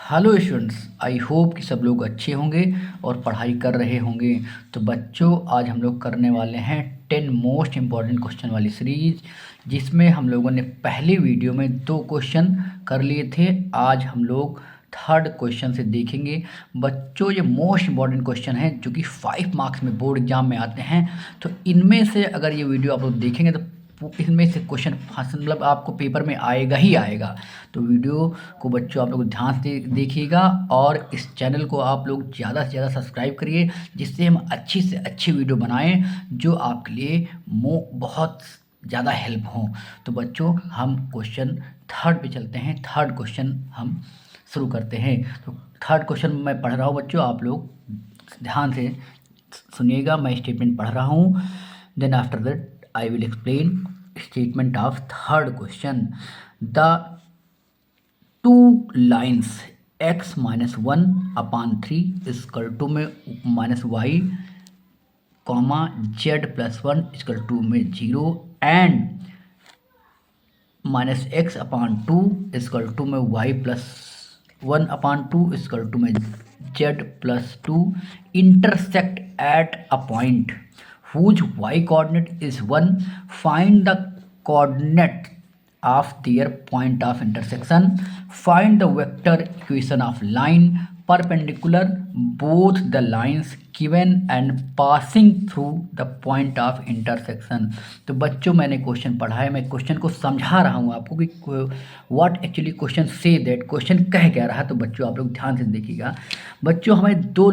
Hello students, I hope कि सब लोग अच्छे होंगे और पढ़ाई कर रहे होंगे। तो बच्चों, आज हम लोग करने वाले हैं 10 मोस्ट इम्पॉर्टेंट क्वेश्चन वाली सीरीज, जिसमें हम लोगों ने पहले वीडियो में 2 क्वेश्चन कर लिए थे। आज हम लोग थर्ड क्वेश्चन से देखेंगे। बच्चों, ये मोस्ट इम्पॉर्टेंट क्वेश्चन है जो कि 5 मार्क्स में बोर्ड एग्जाम में आते हैं। तो इनमें से अगर ये वीडियो आप लोग देखेंगे तो इनमें से क्वेश्चन मतलब आपको पेपर में आएगा ही आएगा। तो वीडियो को बच्चों आप लोग ध्यान से देखिएगा और इस चैनल को आप लोग ज़्यादा से ज़्यादा सब्सक्राइब करिए, जिससे हम अच्छी से अच्छी वीडियो बनाएं जो आपके लिए बहुत ज़्यादा हेल्प हो। तो बच्चों, हम क्वेश्चन थर्ड पे चलते हैं। थर्ड क्वेश्चन हम शुरू करते हैं। तो थर्ड क्वेश्चन मैं पढ़ रहा हूँ बच्चों, आप लोग ध्यान से सुनिएगा। मैं स्टेटमेंट पढ़ रहा हूँ, then after that I will explain statement of third question. The two lines x minus 1 upon 3 is equal to में minus y comma z plus 1 equal to में 0 and minus X upon 2 equal to में y plus 1 upon 2 equal to में z plus 2 intersect at a point whose y coordinate is 1. Find the coordinate of their point of intersection. Find the vector equation of line perpendicular both the lines given and passing through the point of intersection. तो बच्चों, मैंने question पढ़ा है, मैं question को समझा रहा हूँ आपको कि what actually question say that question कह क्या रहा। तो बच्चों आप लोग ध्यान से देखिएगा। बच्चों, हमें दो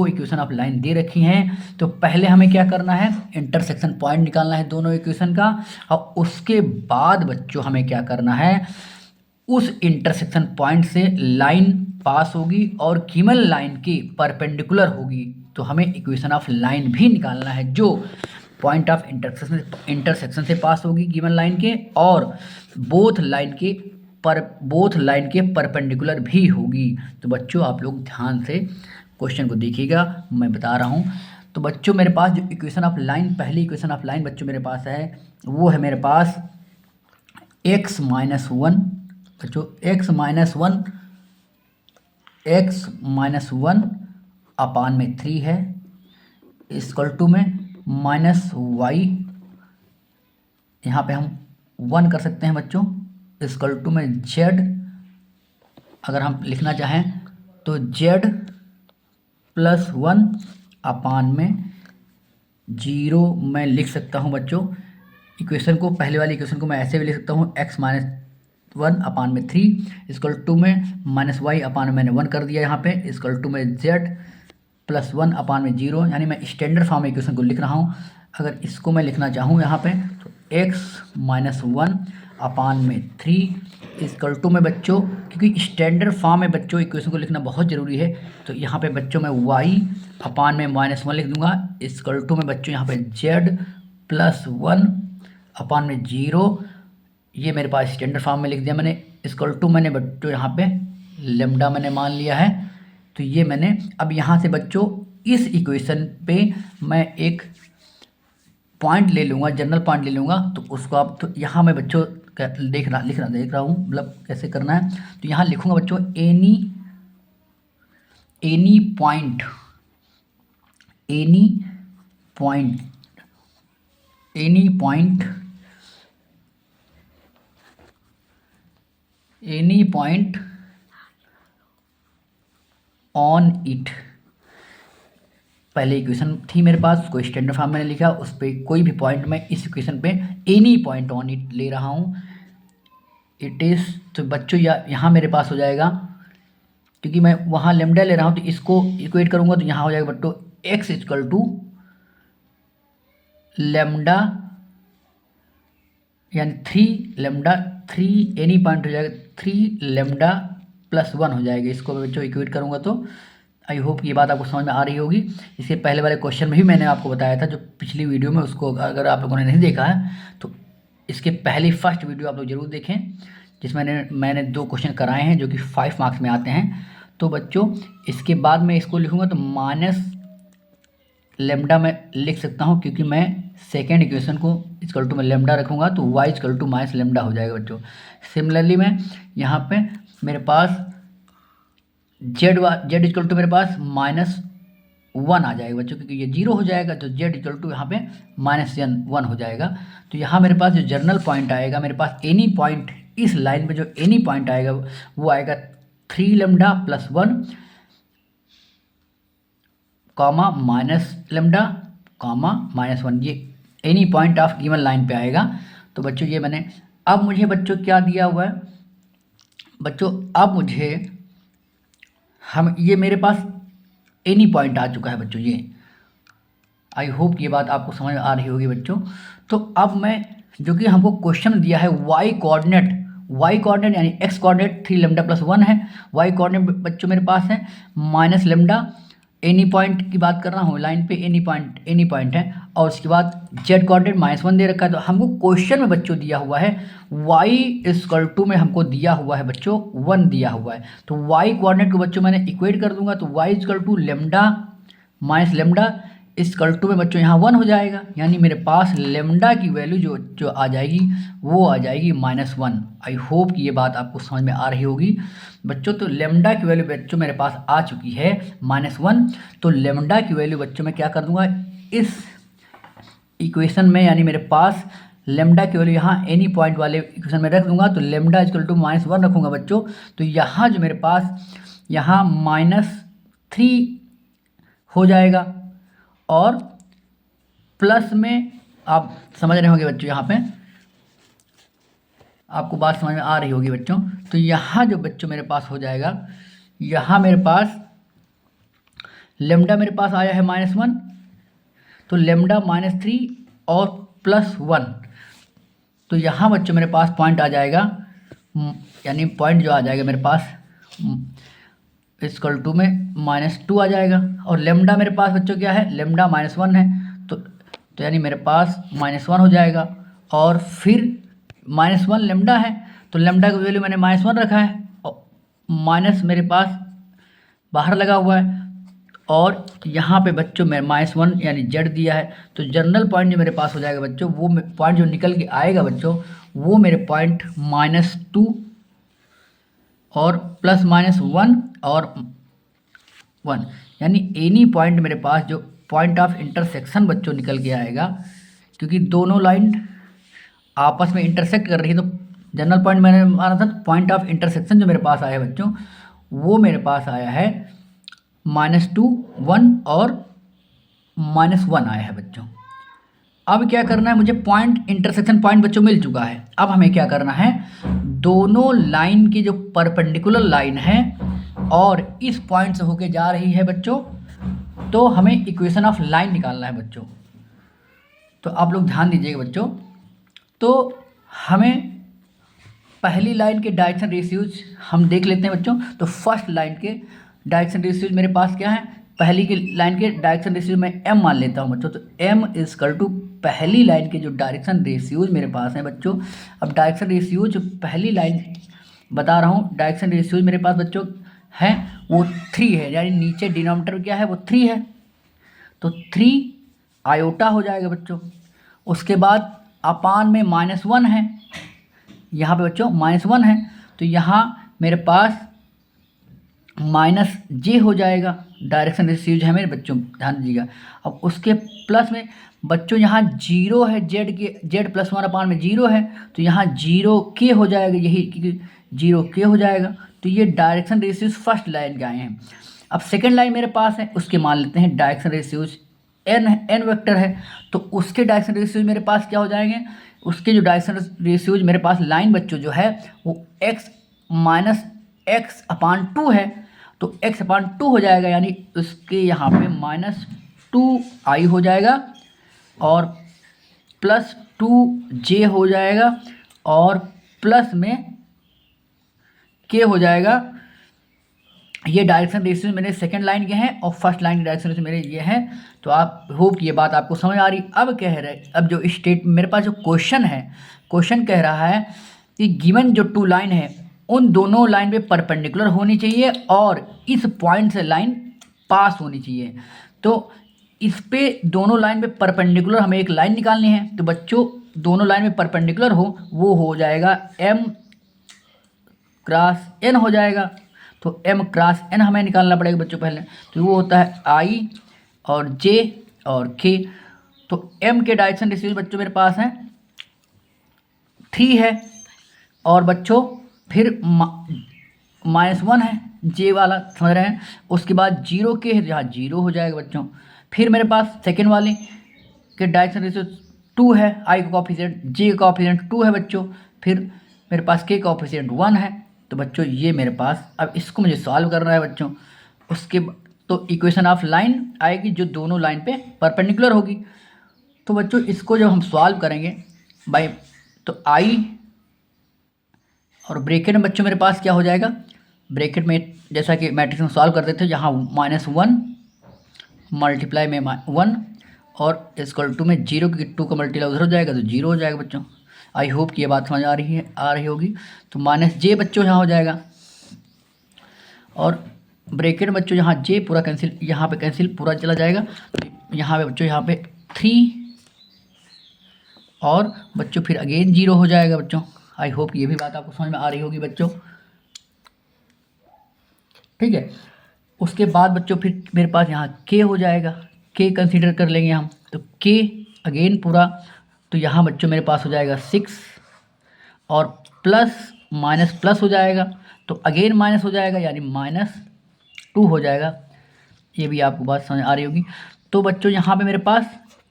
इक्वेशन ऑफ लाइन दे रखी हैं। तो पहले हमें क्या करना है, इंटरसेक्शन पॉइंट निकालना है दोनों इक्वेशन का, और उसके बाद बच्चों हमें क्या करना है, उस इंटरसेक्शन पॉइंट से लाइन पास होगी और गिवन लाइन के परपेंडिकुलर होगी। तो हमें इक्वेशन ऑफ लाइन भी निकालना है जो पॉइंट ऑफ इंटरसेक्शन से पास होगी गिवन लाइन के, और बोथ लाइन के परपेंडिकुलर भी होगी। तो बच्चों आप लोग ध्यान से क्वेश्चन को देखिएगा, मैं बता रहा हूँ। तो बच्चों, मेरे पास जो इक्वेशन ऑफ लाइन, पहली इक्वेशन ऑफ लाइन बच्चों मेरे पास है, वो है मेरे पास x माइनस 1। बच्चों x माइनस 1 अपान में 3 है इक्वल टू में माइनस y, यहाँ पे हम 1 कर सकते हैं बच्चों, इक्वल टू में z, अगर हम लिखना चाहें तो z प्लस 1 अपान में 0 मैं लिख सकता हूँ बच्चों। इक्वेशन को, पहले वाली इक्वेशन को मैं ऐसे भी लिख सकता हूँ, x माइनस 1 अपान में 3 इक्वल टू में माइनस वाई अपान में मैंने 1 कर दिया यहाँ पे, इक्वल टू में z प्लस 1 अपान में 0, यानी मैं स्टैंडर्ड फॉर्म में इक्वेशन को लिख रहा हूँ। अगर इसको मैं लिखना चाहूँ यहाँ पे तो x माइनस 1 अपान में 3 इक्वल टू में बच्चों, क्योंकि स्टैंडर्ड फॉर्म में बच्चों इक्वेशन को लिखना बहुत ज़रूरी है, तो यहाँ पे बच्चों मैं y अपान में माइनस 1 लिख दूंगा, इक्वल टू में बच्चों यहाँ पे z प्लस 1 अपान में 0, ये मेरे पास स्टैंडर्ड फॉर्म में लिख दिया मैंने, इक्वल टू मैंने बच्चों यहाँ पे लेमडा मैंने मान लिया है। तो ये मैंने, अब यहाँ से बच्चों इस इक्वेशन पे मैं एक पॉइंट ले लूँगा, जनरल पॉइंट ले लूँगा। तो उसको आप, तो यहाँ मैं बच्चों देख रहा हूँ, मतलब कैसे करना है। तो यहाँ लिखूँगा बच्चों एनी पॉइंट ऑन इट। पहले इक्वेशन थी मेरे पास, उसको स्टैंडर्ड फॉर्म मैंने लिखा, उस पर कोई भी पॉइंट मैं इस इक्वेशन पे एनी पॉइंट ऑन इट ले रहा हूँ, इट इज़। तो बच्चों यहाँ मेरे पास हो जाएगा, क्योंकि मैं वहाँ लेमडा ले रहा हूँ तो इसको इक्वेट करूँगा तो यहाँ हो जाएगा बच्चों x इक्वल टू लेमडा, यानी 3 लेमडा, 3 एनी पॉइंट हो जाएगा 3 लेमडा प्लस 1 हो जाएगा। इसको मैं बच्चों इक्वेट करूँगा तो आई होप ये बात आपको समझ में आ रही होगी। इसके पहले वाले क्वेश्चन में भी मैंने आपको बताया था, जो पिछली वीडियो में, उसको अगर आप लोगों ने नहीं देखा है तो इसके पहले फर्स्ट वीडियो आप लोग ज़रूर देखें, जिसमें मैंने 2 क्वेश्चन कराए हैं जो कि 5 मार्क्स में आते हैं। तो बच्चों इसके बाद मैं इसको लिखूँगा तो माइनस लेमडा मैं लिख सकता हूँ, क्योंकि मैं सेकेंड इक्वेशन को इक्वल टू में लेमडा रखूँगा तो y equal to minus lambda हो जाएगा बच्चों। सिमिलरली मैं यहाँ पे मेरे पास जेड इक्वल टू मेरे पास -1 आ जाएगा बच्चों, क्योंकि ये 0 हो जाएगा तो जेड इक्वल टू यहाँ पे -1 हो जाएगा। तो यहाँ मेरे पास जो जर्नल पॉइंट आएगा, मेरे पास एनी पॉइंट, इस लाइन पे जो एनी पॉइंट आएगा वो आएगा 3 lambda plus 1 comma minus lambda comma -1, ये any point of given line पे आएगा। तो बच्चों ये मैंने, अब मुझे बच्चों क्या दिया हुआ है बच्चों, अब मुझे ये मेरे पास एनी पॉइंट आ चुका है बच्चों। ये आई होप ये बात आपको समझ में आ रही होगी बच्चों। तो अब मैं, जो कि हमको क्वेश्चन दिया है वाई कोऑर्डिनेट यानी एक्स कोऑर्डिनेट 3 लेमडा प्लस 1 है, वाई कोऑर्डिनेट बच्चों मेरे पास है माइनस लेमडा, एनी पॉइंट की बात कर रहा हूँ, लाइन पे एनी पॉइंट है, और उसके बाद जेड कोऑर्डिनेट -1 दे रखा है। तो हमको क्वेश्चन में बच्चों दिया हुआ है y इक्वल टू में हमको दिया हुआ है बच्चों 1 दिया हुआ है। तो y कोऑर्डिनेट को बच्चों मैंने इक्वेट कर दूंगा, तो y equal to lambda minus lambda equal to में बच्चों यहाँ 1 हो जाएगा, यानी मेरे पास लेमडा की वैल्यू जो आ जाएगी वो आ जाएगी -1। आई होप कि ये बात आपको समझ में आ रही होगी बच्चों। तो लेमडा की वैल्यू बच्चों मेरे पास आ चुकी है -1। तो लेमडा की वैल्यू बच्चों मैं क्या कर दूंगा इस इक्वेशन में, यानी मेरे पास लेमडा की वैल्यू यहाँ एनी पॉइंट वाले इक्वेशन में रख दूंगा। तो लेमडा इक्वल टू -1 रखूँगा बच्चों। तो यहाँ जो मेरे पास यहाँ -3 हो जाएगा, और प्लस में आप समझ रहे होंगे बच्चों, यहाँ पे आपको बात समझ में आ रही होगी बच्चों। तो यहाँ जो बच्चों मेरे पास हो जाएगा, यहाँ मेरे पास लेमडा मेरे पास आया है -1, तो लेमडा -3 और +1, तो यहाँ बच्चों मेरे पास पॉइंट आ जाएगा, यानी पॉइंट जो आ जाएगा मेरे पास इक्वल टू में -2 आ जाएगा। और लेमडा मेरे पास बच्चों क्या है, लेमडा -1 है, तो यानी मेरे पास -1 हो जाएगा। और फिर -1 लेमडा है, तो लेमडा की वैल्यू मैंने -1 रखा है, और माइनस मेरे पास बाहर लगा हुआ है, और यहाँ पे बच्चों में -1 यानी जेड दिया है। तो जनरल पॉइंट जो मेरे पास हो जाएगा बच्चों, वो पॉइंट जो निकल के आएगा बच्चों, वो मेरे पॉइंट -2 और +-1 और 1, यानी एनी पॉइंट मेरे पास जो पॉइंट ऑफ इंटरसेक्शन बच्चों निकल के आएगा, क्योंकि दोनों लाइन आपस में इंटरसेक्ट कर रही है। तो जनरल पॉइंट मैंने माना था, पॉइंट ऑफ इंटरसेक्शन जो मेरे पास आया है बच्चों, वो मेरे पास आया है -2, 1 और -1 आया है बच्चों। अब क्या करना है, मुझे पॉइंट इंटरसेक्शन पॉइंट बच्चों मिल चुका है। अब हमें क्या करना है, दोनों लाइन की जो परपेंडिकुलर लाइन है और इस पॉइंट से होके जा रही है बच्चों, तो हमें इक्वेशन ऑफ लाइन निकालना है बच्चों। तो आप लोग ध्यान दीजिएगा बच्चों। तो हमें पहली लाइन के डायरेक्शन रेशियोज हम देख लेते हैं बच्चों। तो फर्स्ट लाइन के डायरेक्शन रेशियोज मेरे पास क्या है, पहली की लाइन के डायरेक्शन रेशियो मैं m मान लेता हूँ बच्चों। तो m इक्वल टू पहली लाइन के जो डायरेक्शन रेशियोज मेरे पास हैं बच्चों। अब डायरेक्शन रेशियोज जो पहली लाइन बता रहा हूँ, डायरेक्शन रेशियोज मेरे पास बच्चों है वो 3 है, यानी नीचे डिनोमिनेटर क्या है वो 3 है, तो 3 आयोटा हो जाएगा बच्चों। उसके बाद अपान में -1 है, यहाँ पे बच्चों -1 है, तो यहाँ मेरे पास -j हो जाएगा। डायरेक्शन रेशियोज है मेरे बच्चों, ध्यान दीजिएगा। अब उसके प्लस में बच्चों यहाँ 0 है, जेड +1 अपान में 0 है, तो यहाँ 0k हो जाएगा, यही क्योंकि 0k हो जाएगा। तो ये डायरेक्शन रेशियोज फर्स्ट लाइन के आए हैं। अब सेकेंड लाइन मेरे पास है, उसके मान लेते हैं डायरेक्शन रेशियोज n वेक्टर है, तो उसके डायरेक्शन रेशियोज मेरे पास क्या हो जाएंगे, उसके जो डायरेक्शन रेशियोज मेरे पास लाइन बच्चों जो है वो x - x/2 है, तो x/2 हो जाएगा, यानी उसके यहाँ पे -2i हो जाएगा और +2j हो जाएगा और प्लस में k हो जाएगा। ये डायरेक्शन रेशियो मेरे सेकंड लाइन के हैं और फर्स्ट लाइन के डायरेक्शन रेशियो मेरे ये हैं। तो आप होप कि ये बात आपको समझ आ रही। अब कह रहे, अब जो स्टेट मेरे पास जो क्वेश्चन है, क्वेश्चन कह रहा है कि गिवन जो 2 लाइन है उन दोनों लाइन पे परपेंडिकुलर होनी चाहिए और इस पॉइंट से लाइन पास होनी चाहिए। तो इस पे दोनों लाइन पे परपेंडिकुलर हमें एक लाइन निकालनी है। तो बच्चों दोनों लाइन में परपेंडिकुलर हो वो हो जाएगा m × n हो जाएगा। तो m क्रॉस n हमें निकालना पड़ेगा बच्चों पहले। तो वो होता है i और j और k। तो m के डायरेक्शन रेशियो बच्चों मेरे पास है 3 है, और बच्चों फिर -1 है, j वाला समझ रहे हैं। उसके बाद 0 के यहाँ 0 हो जाएगा बच्चों। फिर मेरे पास सेकेंड वाले के डायरेक्शन रेशियो 2 है, i का कोफिशिएंट, j का कोफिशिएंट 2 है बच्चों। फिर मेरे पास k का कोफिशिएंट 1 है। तो बच्चों ये मेरे पास, अब इसको मुझे सॉल्व करना है बच्चों। उसके तो इक्वेशन ऑफ लाइन आएगी जो दोनों लाइन पे परपेंडिकुलर होगी। तो बच्चों इसको जब हम सॉल्व करेंगे बाई, तो i और ब्रैकेट में बच्चों मेरे पास क्या हो जाएगा, ब्रैकेट में जैसा कि मैट्रिक्स में सॉल्व करते थे, यहाँ -1 मल्टीप्लाई में 1 और इक्वल टू में 0 की 2 का मल्टीप्लाई उधर हो जाएगा तो 0 हो जाएगा बच्चों। आई होप कि ये बात समझ आ रही होगी। तो -j बच्चों यहाँ हो जाएगा, और ब्रैकेट में बच्चों यहाँ j पूरा कैंसिल, यहाँ पे कैंसिल पूरा चला जाएगा। तो यहाँ पे बच्चों यहाँ पे 3 और बच्चों फिर अगेन 0 हो जाएगा बच्चों। आई होप ये भी बात आपको समझ में आ रही होगी बच्चों, ठीक है। उसके बाद बच्चों फिर मेरे पास यहाँ k हो जाएगा, k कंसीडर कर लेंगे हम। तो k अगेन पूरा, तो यहाँ बच्चों मेरे पास हो जाएगा 6 और प्लस माइनस प्लस हो जाएगा, तो अगेन माइनस हो जाएगा यानी -2 हो जाएगा। ये भी आपको बात समझ आ रही होगी। तो बच्चों यहाँ पे मेरे पास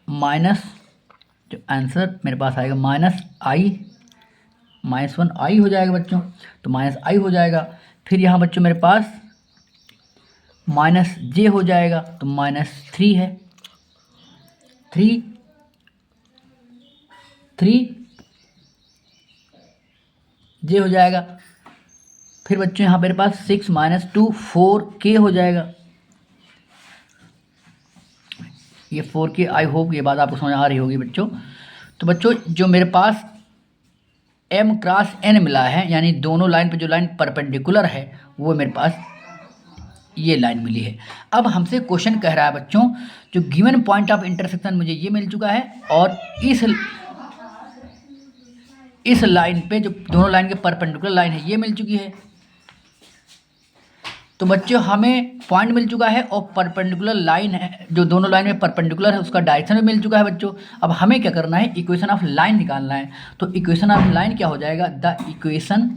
माइनस, जो आंसर मेरे पास आएगा -1i हो जाएगा बच्चों। तो -i हो जाएगा। फिर यहाँ बच्चों मेरे पास -j हो जाएगा, तो -3 है, 3 j हो जाएगा। फिर बच्चों यहाँ मेरे पास 6 - 2 4k हो जाएगा। ये 4k, आई होप ये बात आपको समझ आ रही होगी बच्चों। तो बच्चों जो मेरे पास m क्रॉस n मिला है, यानी दोनों लाइन पे जो लाइन परपेंडिकुलर है वो मेरे पास ये लाइन मिली है। अब हमसे क्वेश्चन कह रहा है बच्चों, जो गिवन पॉइंट ऑफ इंटरसेक्शन मुझे ये मिल चुका है, और इस लाइन पे जो दोनों लाइन के परपेंडिकुलर लाइन है ये मिल चुकी है। तो बच्चों हमें पॉइंट मिल चुका है और परपेंडिकुलर लाइन है जो दोनों लाइन में परपेंडिकुलर है उसका डायरेक्शन भी मिल चुका है बच्चों। अब हमें क्या करना है, इक्वेशन ऑफ लाइन निकालना है। तो इक्वेशन ऑफ लाइन क्या हो जाएगा, the equation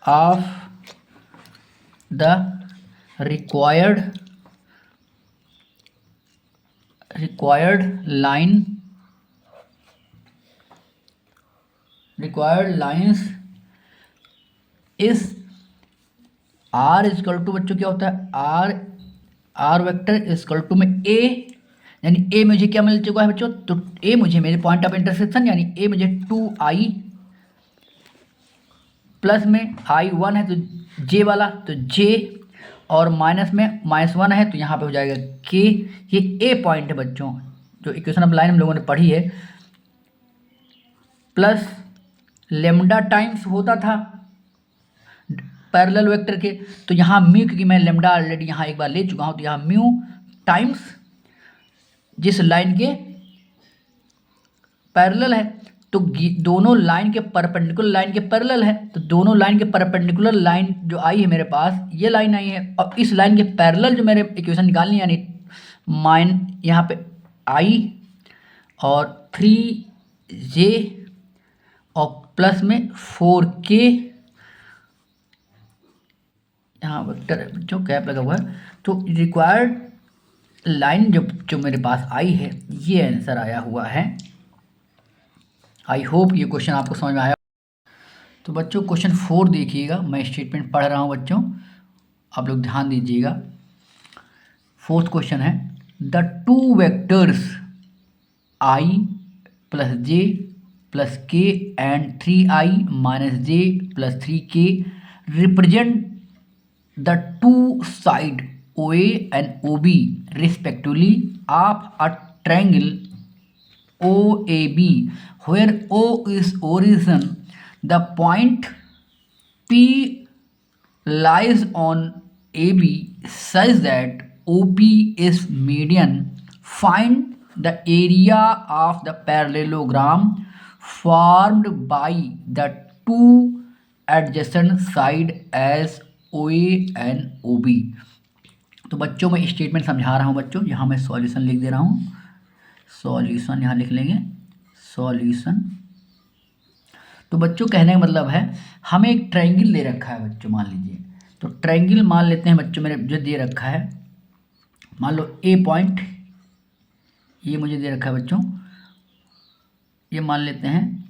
of the required lines इस r इक्वल टू बच्चों क्या होता है, r वेक्टर इक्वल टू में a, यानी a मुझे क्या मिल चुका है बच्चों, तो a मुझे मेरे पॉइंट ऑफ इंटरसेक्शन, यानी a मुझे 2i प्लस में i1 है तो j वाला, तो j और माइनस में -1 है तो यहाँ पे हो जाएगा k। ये a पॉइंट है बच्चों जो इक्वेशन ऑफ लाइन हम लोगों ने पढ़ी है। प्लस लेमडा टाइम्स होता था पैरेलल वेक्टर के, तो यहाँ म्यू, क्योंकि मैं लेमडा ऑलरेडी यहाँ एक बार ले चुका हूँ, तो यहाँ म्यू टाइम्स जिस लाइन के पैरेलल है, तो दोनों लाइन के परपेंडिकुलर लाइन के पैरेलल है, तो दोनों लाइन के परपेंडिकुलर लाइन जो आई है मेरे पास, ये लाइन आई है, और इस लाइन के पैरेलल जो मेरे इक्वेशन निकालनी है, यानी यहाँ पे i और 3j और प्लस में 4k, यहाँ वेक्टर जो कैप लगा हुआ है, तो रिक्वायर्ड लाइन जो मेरे पास आई है ये आंसर आया हुआ है। आई होप ये क्वेश्चन आपको समझ में आया। तो बच्चों क्वेश्चन 4 देखिएगा, मैं स्टेटमेंट पढ़ रहा हूँ बच्चों, आप लोग ध्यान दीजिएगा। फोर्थ क्वेश्चन है, the two vectors i plus j plus k and 3i minus j plus 3k represent the two side OA and OB respectively of a triangle OAB, where O is origin. The point P lies on AB such that OP is median. Find the area of the parallelogram formed by the two adjacent side as O and O B. तो बच्चों मैं statement समझा रहा हूँ बच्चों, यहाँ मैं solution लिख दे रहा हूँ, सॉल्यूशन यहाँ लिख लेंगे, सॉल्यूशन। तो बच्चों कहने का मतलब है हमें एक ट्रायंगल दे रखा है बच्चों, मान लीजिए, तो ट्रायंगल मान लेते हैं बच्चों मेरे जो दे रखा है, मान लो ए पॉइंट ये मुझे दे रखा है बच्चों, ये मान लेते हैं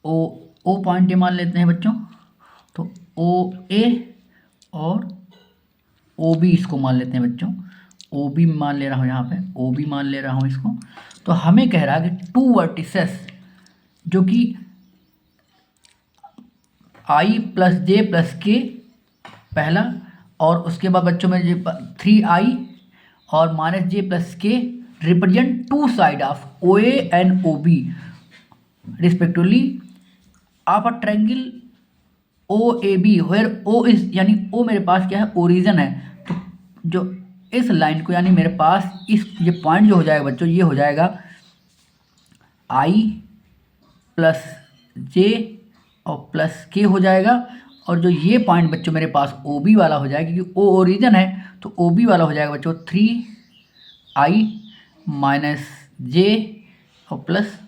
ओ पॉइंट ये मान लेते हैं बच्चों, तो ओ ए और ओ बी इसको मान लेते हैं बच्चों, ओ बी मान ले रहा हूँ यहाँ पे, ओ बी मान ले रहा हूँ इसको। तो हमें कह रहा है कि टू वर्टिसेस जो कि आई प्लस जे प्लस के पहला, और उसके बाद बच्चों में जो 3i और minus J plus K represent two side of O A and O B respectively of a triangle O A B where O is, यानी ओ मेरे पास क्या है, ओरिजिन है। तो जो इस लाइन को यानी मेरे पास इस ये पॉइंट जो हो जाएगा बच्चों, ये हो जाएगा आई प्लस जे और प्लस के हो जाएगा, और जो ये पॉइंट बच्चों मेरे पास ओ बी वाला हो जाएगा, क्योंकि ओ ओरिजिन है तो ओ बी वाला हो जाएगा बच्चों 3i माइनस जे और प्लस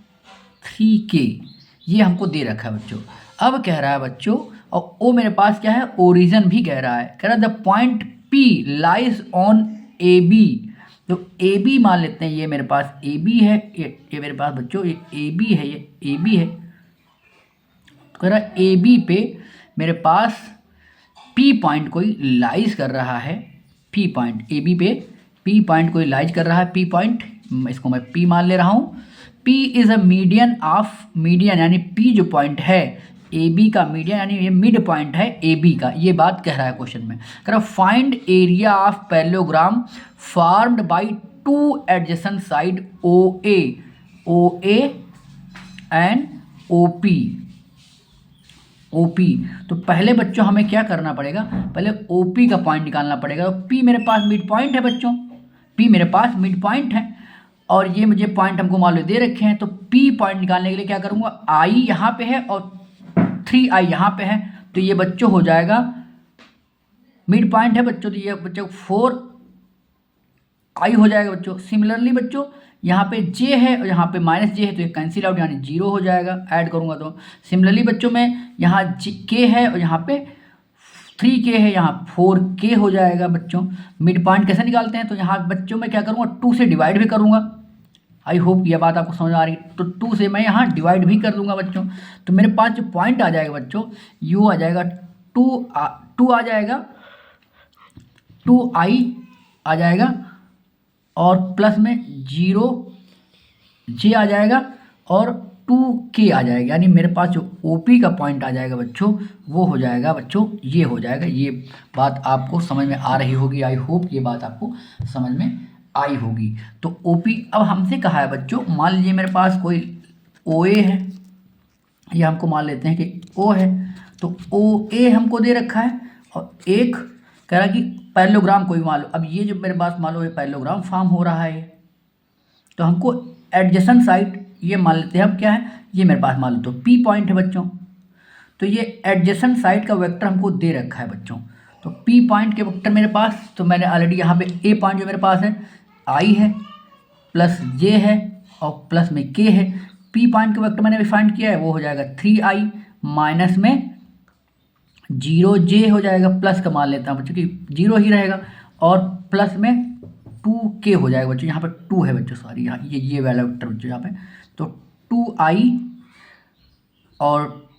3k, ये हमको दे रखा है बच्चों। अब कह रहा है बच्चों, और ओ मेरे पास क्या है, ओरिजिन भी कह रहा है, कह रहा है the point P lies on A B. तो ए बी मान लेते हैं, ये मेरे पास ए बी है, ये मेरे पास बच्चों ये ए बी है, ये ए बी है। तो कह रहा है ए बी पे मेरे पास P पॉइंट कोई लाइज कर रहा है, P पॉइंट ए बी पे P पॉइंट कोई लाइज कर रहा है, P पॉइंट इसको मैं P मान ले रहा हूँ। P is a median of, median यानी P जो पॉइंट है ए बी का मीडियन, यानी ये मिड पॉइंट है ए बी का, ये बात कह रहा है क्वेश्चन में। कह रहा find area of parallelogram formed by two adjacent side O A and O P. तो पहले बच्चों हमें क्या करना पड़ेगा, पहले ओ पी का पॉइंट निकालना पड़ेगा। तो पी मेरे पास मिड पॉइंट है बच्चों, पी मेरे पास मिड पॉइंट है, और ये मुझे पॉइंट हमको मान लो दे रखे हैं। तो पी पॉइंट निकालने के लिए क्या करूँगा, आई यहाँ पे है और 3i यहाँ पे है, तो ये बच्चों हो जाएगा मिड पॉइंट है बच्चों, तो ये बच्चों 4i हो जाएगा बच्चों। सिमिलरली बच्चों यहाँ पे j है और यहाँ पे माइनस j है, तो ये कैंसिल आउट यानी 0 हो जाएगा, ऐड करूँगा तो। सिमिलरली बच्चों में यहाँ k है और यहाँ पे 3k है, यहाँ 4k हो जाएगा बच्चों। मिड पॉइंट कैसे निकालते हैं, तो यहाँ बच्चों में क्या करूँगा, 2 से डिवाइड भी करूँगा। आई होप यह बात आपको समझ आ रही है। तो 2 से मैं यहाँ डिवाइड भी कर दूंगा बच्चों, तो मेरे पास जो पॉइंट आ जाएगा बच्चों, यू आ जाएगा 2 आ जाएगा, 2i आ जाएगा, और प्लस में 0j आ जाएगा और 2k आ जाएगा, यानी मेरे पास जो OP का पॉइंट आ जाएगा बच्चों, वो हो जाएगा बच्चों, ये हो जाएगा। ये बात आपको समझ में आ रही होगी, आई होप ये बात आपको समझ में आई होगी। तो OP अब हमसे कहा है बच्चों, मान लीजिए मेरे पास कोई OA है, ये हमको मान लेते हैं कि O है, तो OA हमको दे रखा है, और एक कह रहा है कि पैरेललोग्राम कोई मान लो। अब ये जो मेरे पास मान लो ये पैरेललोग्राम फॉर्म हो रहा है, तो हमको एडजेसेंट साइड ये मान लेते हैं। अब क्या है, ये मेरे पास मान लो तो P पॉइंट है बच्चों, तो ये एडजेसेंट साइड का वेक्टर हमको दे रखा है बच्चों। तो P पॉइंट के वेक्टर मेरे पास, तो मैंने ऑलरेडी यहाँ पे A पॉइंट जो मेरे पास है i है प्लस j है और प्लस में k है। P पॉइंट का वेक्टर मैंने अभी फाइंड किया है, वो हो जाएगा 3i माइनस में 0j हो जाएगा, प्लस का मान लेता हूँ बच्चों कि 0 ही रहेगा, और प्लस में 2k हो जाएगा बच्चों, यहाँ पे 2 है बच्चों, सॉरी यहाँ ये वाला वेक्टर बच्चों यहाँ पे। तो 2i और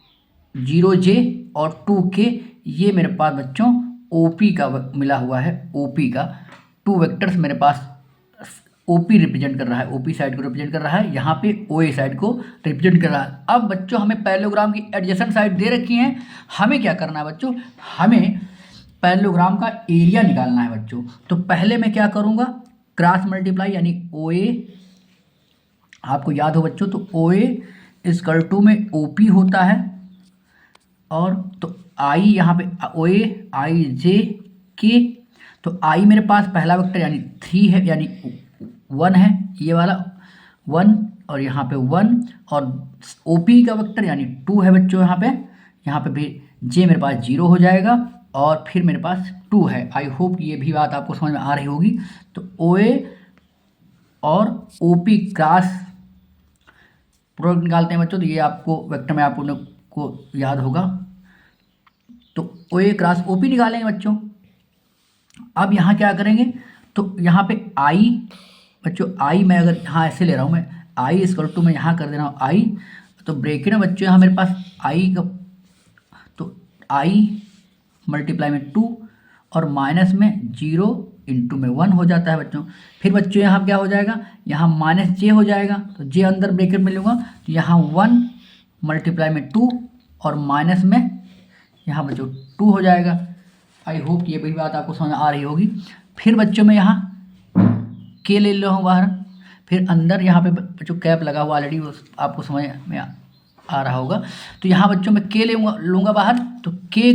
0j और 2k, ये मेरे पास बच्चों OP का मिला हुआ है, OP का 2 वेक्टर्स मेरे पास OP रिप्रेजेंट कर रहा है, OP साइड को रिप्रेजेंट कर रहा है, यहाँ पे OA साइड को रिप्रेजेंट कर रहा है। अब बच्चों हमें पैरेललोग्राम की एडजेसेंट साइड दे रखी हैं, हमें क्या करना है बच्चों, हमें पैरेललोग्राम का एरिया निकालना है बच्चों। तो पहले मैं क्या करूँगा, क्रॉस मल्टीप्लाई यानी OA, आपको याद हो बच्चों, तो OA इक्वल टू में OP होता है, और तो I यहाँ पे OA i j k, तो I मेरे पास पहला वेक्टर यानी 3 है, यानी 1 है, ये वाला 1 और यहाँ पे 1 और OP का वेक्टर यानी 2 है बच्चों यहाँ पे भी J मेरे पास 0 हो जाएगा और फिर मेरे पास 2 है। आई होप ये भी बात आपको समझ में आ रही होगी। तो OA और OP क्रॉस प्रोडक्ट निकालते हैं बच्चों, तो ये आपको वेक्टर में आप लोगों को याद होगा। तो OA क्रॉस OP निकालेंगे बच्चों। अब यहाँ क्या करेंगे, तो यहाँ पे I बच्चों, I मैं अगर यहाँ ऐसे ले रहा हूँ, मैं I इक्वल टू मैं यहाँ कर दे रहा हूँ I, तो ब्रेकेट में बच्चों यहाँ मेरे पास I का, तो I मल्टीप्लाई में 2 और माइनस में 0 इंटू में 1 हो जाता है बच्चों। फिर बच्चों यहाँ क्या हो जाएगा, यहाँ माइनस J हो जाएगा, तो J अंदर ब्रेकेट में लूँगा तो यहाँ 1 मल्टीप्लाई में 2 और माइनस में यहाँ बच्चों 2 हो जाएगा। आई होप ये भी बात आपको समझ आ रही होगी। फिर बच्चों में यहाँ के ले लो हूँ बाहर, फिर अंदर यहाँ पे बच्चों कैप लगा हुआ ऑलरेडी, आपको समझ में आ रहा होगा। तो यहाँ बच्चों में के लूँगा बाहर, तो के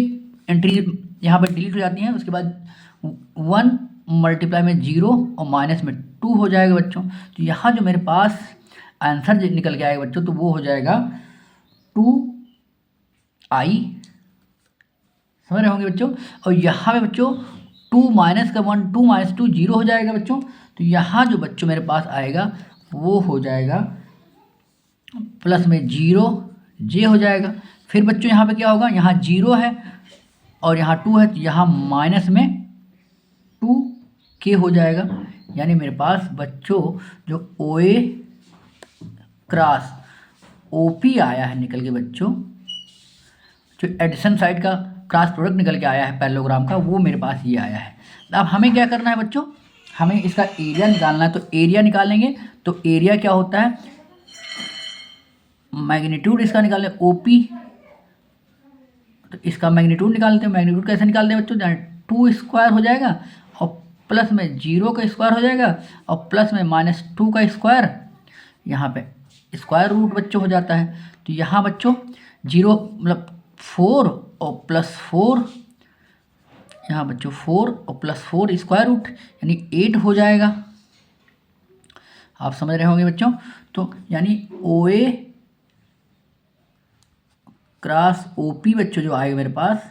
एंट्री यहाँ पर डिलीट हो जाती है। उसके बाद 1 मल्टीप्लाई में 0 और माइनस में 2 हो जाएगा बच्चों। तो यहाँ जो मेरे पास आंसर निकल के आएगा बच्चों, तो वो हो जाएगा 2I, समझ रहे होंगे बच्चों। और यहाँ पे बच्चों 2 माइनस का 1, 2 माइनस 2 0 हो जाएगा बच्चों। तो यहाँ जो बच्चों मेरे पास आएगा वो हो जाएगा प्लस में 0 J हो जाएगा। फिर बच्चों यहाँ पे क्या होगा, यहाँ 0 है और यहाँ 2 है, तो यहाँ माइनस में 2K हो जाएगा। यानी मेरे पास बच्चों जो OA क्रॉस OP आया है निकल के बच्चों, जो एडिशन साइड का क्रॉस प्रोडक्ट निकल के आया है पैरेललोग्राम का, वो मेरे पास ये आया है। अब हमें क्या करना है बच्चों, हमें इसका एरिया निकालना है। तो एरिया निकालेंगे, तो एरिया क्या होता है, मैग्नीट्यूड इसका निकालें OP, तो इसका मैग्नीट्यूड निकालते हैं। मैग्नीट्यूड कैसे निकालते हैं बच्चों, 2 स्क्वायर हो जाएगा और प्लस में 0 का स्क्वायर हो जाएगा और प्लस में माइनस 2 का स्क्वायर, यहाँ पे स्क्वायर रूट बच्चों हो जाता है। तो यहाँ बच्चों 0 मतलब 4 और प्लस 4, यहाँ बच्चों 4 और प्लस 4 स्क्वायर रूट यानी 8 हो जाएगा। आप समझ रहे होंगे बच्चों। तो यानी OA क्रॉस OP बच्चों जो आएगा मेरे पास,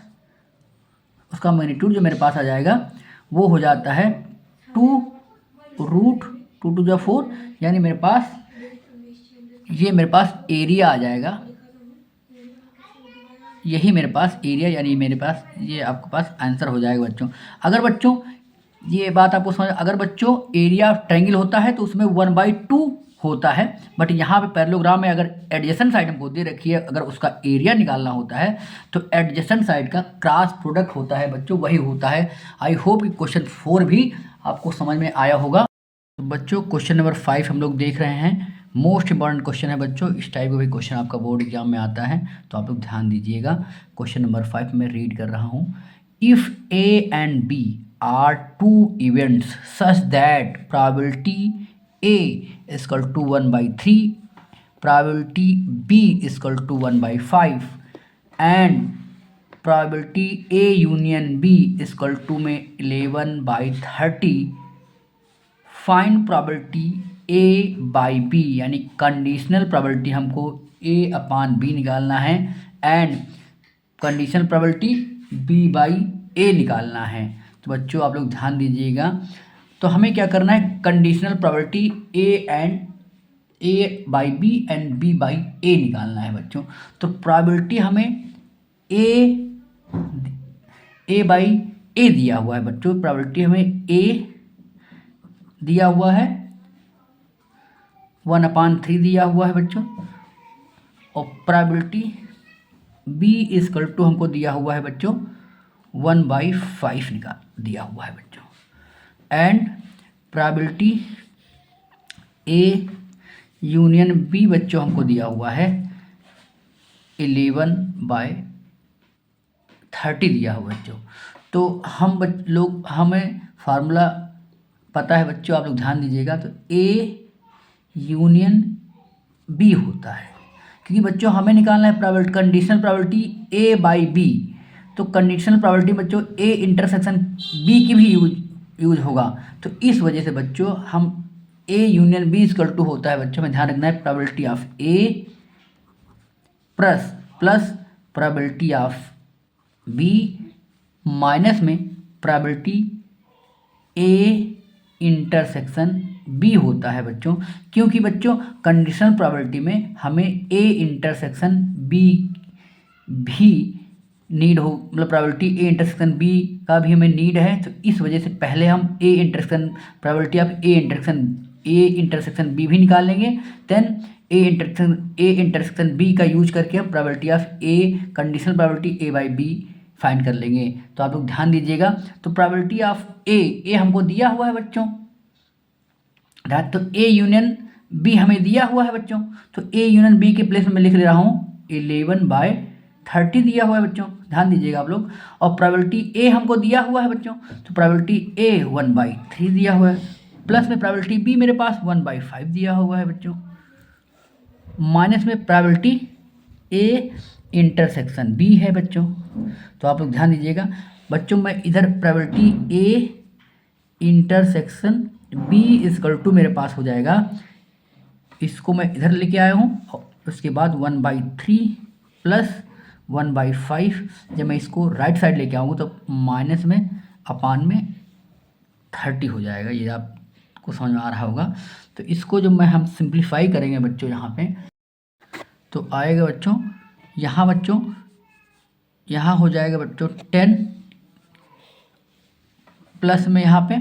उसका मैग्नीट्यूड जो मेरे पास आ जाएगा वो हो जाता है 2 रूट 2 टू 4, यानी मेरे पास ये मेरे पास एरिया आ जाएगा। यही मेरे पास एरिया यानी मेरे पास ये आपके पास आंसर हो जाएगा बच्चों। अगर बच्चों ये बात आपको समझ, अगर बच्चों एरिया ट्रायंगल होता है तो उसमें 1/2 होता है, बट यहाँ पे पैरेललोग्राम में अगर एडजेसेंट साइड हमको दे रखी है, अगर उसका एरिया निकालना होता है तो एडजेसेंट साइड का क्रॉस प्रोडक्ट होता है बच्चों, वही होता है। आई होप कि क्वेश्चन 4 भी आपको समझ में आया होगा। तो बच्चों क्वेश्चन नंबर 5 हम लोग देख रहे हैं। मोस्ट इंपॉर्टेंट क्वेश्चन है बच्चों, इस टाइप का भी क्वेश्चन आपका बोर्ड एग्जाम में आता है, तो आप लोग ध्यान दीजिएगा। क्वेश्चन नंबर 5 में रीड कर रहा हूँ। If A and B are two events such that probability A is equal to 1/3, probability B is equal to 1/5 and probability A union B is equal to में 11/30, find probability A by B, यानी conditional probability हमको A upon B निकालना है and conditional probability B by A निकालना है। तो बच्चों आप लोग ध्यान दीजिएगा। तो हमें क्या करना है, conditional probability A by B and B by A निकालना है बच्चों। तो probability हमें A by A दिया हुआ है बच्चों, probability हमें A दिया हुआ है, 1/3 दिया हुआ है बच्चों, और probability B is equal to हमको दिया हुआ है बच्चों 1/5 निकाल दिया हुआ है बच्चों, and probability A union B बच्चों हमको दिया हुआ है 11/30 दिया हुआ बच्चों। तो हम लोग हमें फार्मूला पता है बच्चों, आप लोग ध्यान दीजिएगा। तो A यूनियन B होता है, क्योंकि बच्चों हमें निकालना है probability, conditional probability A by B। तो कंडीशनल प्रोबेबिलिटी बच्चों A इंटरसेक्शन B की भी यूज होगा। तो इस वजह से बच्चों हम A union B equal to होता है बच्चों में ध्यान रखना है probability of A plus probability of B minus में प्रोबेबिलिटी ए इंटरसेक्शन बी होता है बच्चों, क्योंकि बच्चों कंडीशनल प्रोबेबिलिटी में हमें ए इंटरसेक्शन बी भी नीड हो, मतलब प्रोबेबिलिटी ए इंटरसेक्शन बी का भी हमें नीड है। तो इस वजह से पहले हम A intersection probability of A intersection B भी निकाल लेंगे, देन ए इंटरसेक्शन बी का यूज करके हम probability of A conditional probability A by B find कर लेंगे। तो आप लोग ध्यान दीजिएगा, तो प्रोबेबिलिटी ऑफ ए हमको दिया हुआ है बच्चों, तो ए यूनियन बी हमें दिया हुआ है बच्चों, तो ए यूनियन बी के प्लेस में मैं लिख ले रहा हूँ 11/30 दिया हुआ है बच्चों, ध्यान दीजिएगा आप लोग। और प्रोबेबिलिटी ए हमको दिया हुआ है बच्चों, तो प्रोबेबिलिटी ए 1/3 दिया हुआ है, प्लस में प्रोबेबिलिटी बी मेरे पास 1/5 दिया हुआ है बच्चों, माइनस में प्रोबेबिलिटी ए इंटरसेक्शन बी है बच्चों। तो आप लोग ध्यान दीजिएगा बच्चों, मैं इधर probability A intersection B equal to मेरे पास हो जाएगा, इसको मैं इधर लेके आया हूँ, और उसके बाद 1/3 प्लस 1/5, जब मैं इसको राइट साइड लेके आऊँगा तो माइनस में अपान में 30 हो जाएगा, ये आपको समझ में आ रहा होगा। तो इसको जब हम सिंप्लीफाई करेंगे बच्चों यहाँ पे, तो आएगा बच्चों यहाँ हो जाएगा बच्चों 10 प्लस में यहाँ पे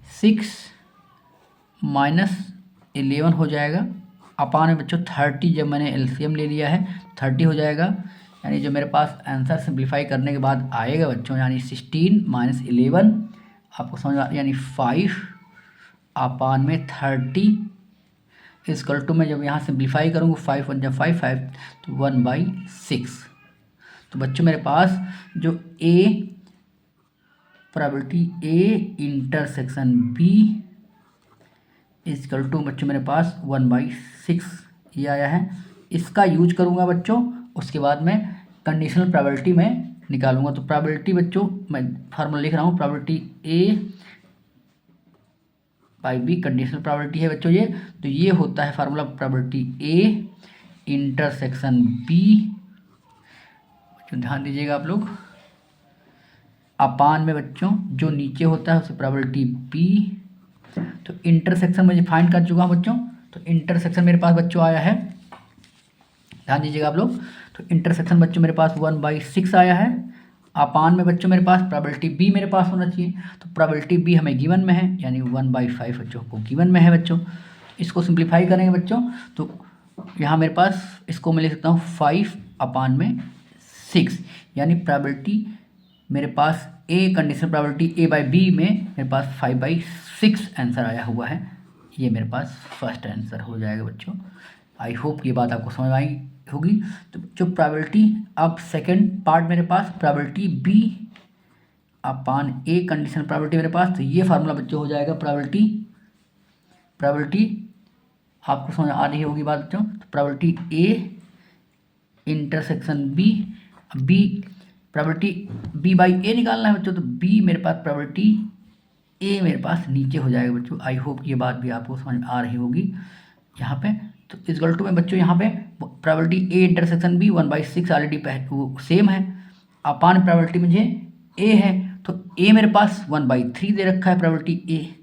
6 माइनस 11 हो जाएगा, अपान में बच्चों 30, जब मैंने एलसीएम ले लिया है 30 हो जाएगा, यानी जो मेरे पास आंसर सिंप्लीफाई करने के बाद आएगा बच्चों, यानी 16 माइनस 11 आपको समझ आ, यानी 5 अपान में 30 इक्वल टू, मैं जब यहाँ सिंप्लीफाई करूँगा 5 1 5 5 तो 1/6। तो बच्चों मेरे पास जो probability A intersection B equal to बच्चों मेरे पास 1/6 ये आया है, इसका यूज करूँगा बच्चों, उसके बाद मैं कंडीशनल प्रोबेबिलिटी में निकालूंगा। तो प्रोबेबिलिटी बच्चों मैं फार्मूला लिख रहा हूँ, probability A by B conditional probability है बच्चों ये, तो ये होता है formula probability A intersection B, ध्यान दीजिएगा आप लोग, अपान में बच्चों जो नीचे होता है उसे प्रोबेबिलिटी बी। तो इंटरसेक्शन में फाइंड कर चुका हूँ बच्चों, तो इंटरसेक्शन मेरे पास बच्चों आया है, ध्यान दीजिएगा आप लोग, तो इंटरसेक्शन बच्चों मेरे पास 1/6 आया है, अपान में बच्चों मेरे पास प्रोबेबिलिटी बी मेरे पास होना चाहिए, तो प्रोबेबिलिटी बी हमें गिवन में है, यानी 1/5 बच्चों को गिवन में है बच्चों। इसको सिंप्लीफाई करेंगे बच्चों, तो यहाँ मेरे पास इसको मैं लिख सकता हूँ 5 अपान में 6, यानी प्रोबेबिलिटी मेरे पास A conditional probability A by B में मेरे पास 5/6 आंसर आया हुआ है, ये मेरे पास फर्स्ट आंसर हो जाएगा बच्चों। आई होप ये बात आपको समझ आई होगी। तो जो प्रोबेबिलिटी, अब सेकंड पार्ट मेरे पास प्रोबेबिलिटी बी अपान ए कंडीशनल प्रोबेबिलिटी मेरे पास, तो ये फार्मूला बच्चों हो जाएगा प्रोबेबिलिटी आपको समझ आ रही होगी बात बच्चों, तो probability A intersection B probability B by A निकालना है बच्चों, तो बी मेरे पास प्रोबेबिलिटी ए मेरे पास नीचे हो जाएगा बच्चों। आई होप ये बात भी आपको समझ आ रही होगी यहाँ पे। तो इस गल टू में बच्चों यहाँ पे probability A intersection B 1/6 already वो सेम है, अपान प्रोबेबिलिटी मुझे ए है, तो ए मेरे पास 1/3 दे रखा है प्रोबेबिलिटी ए।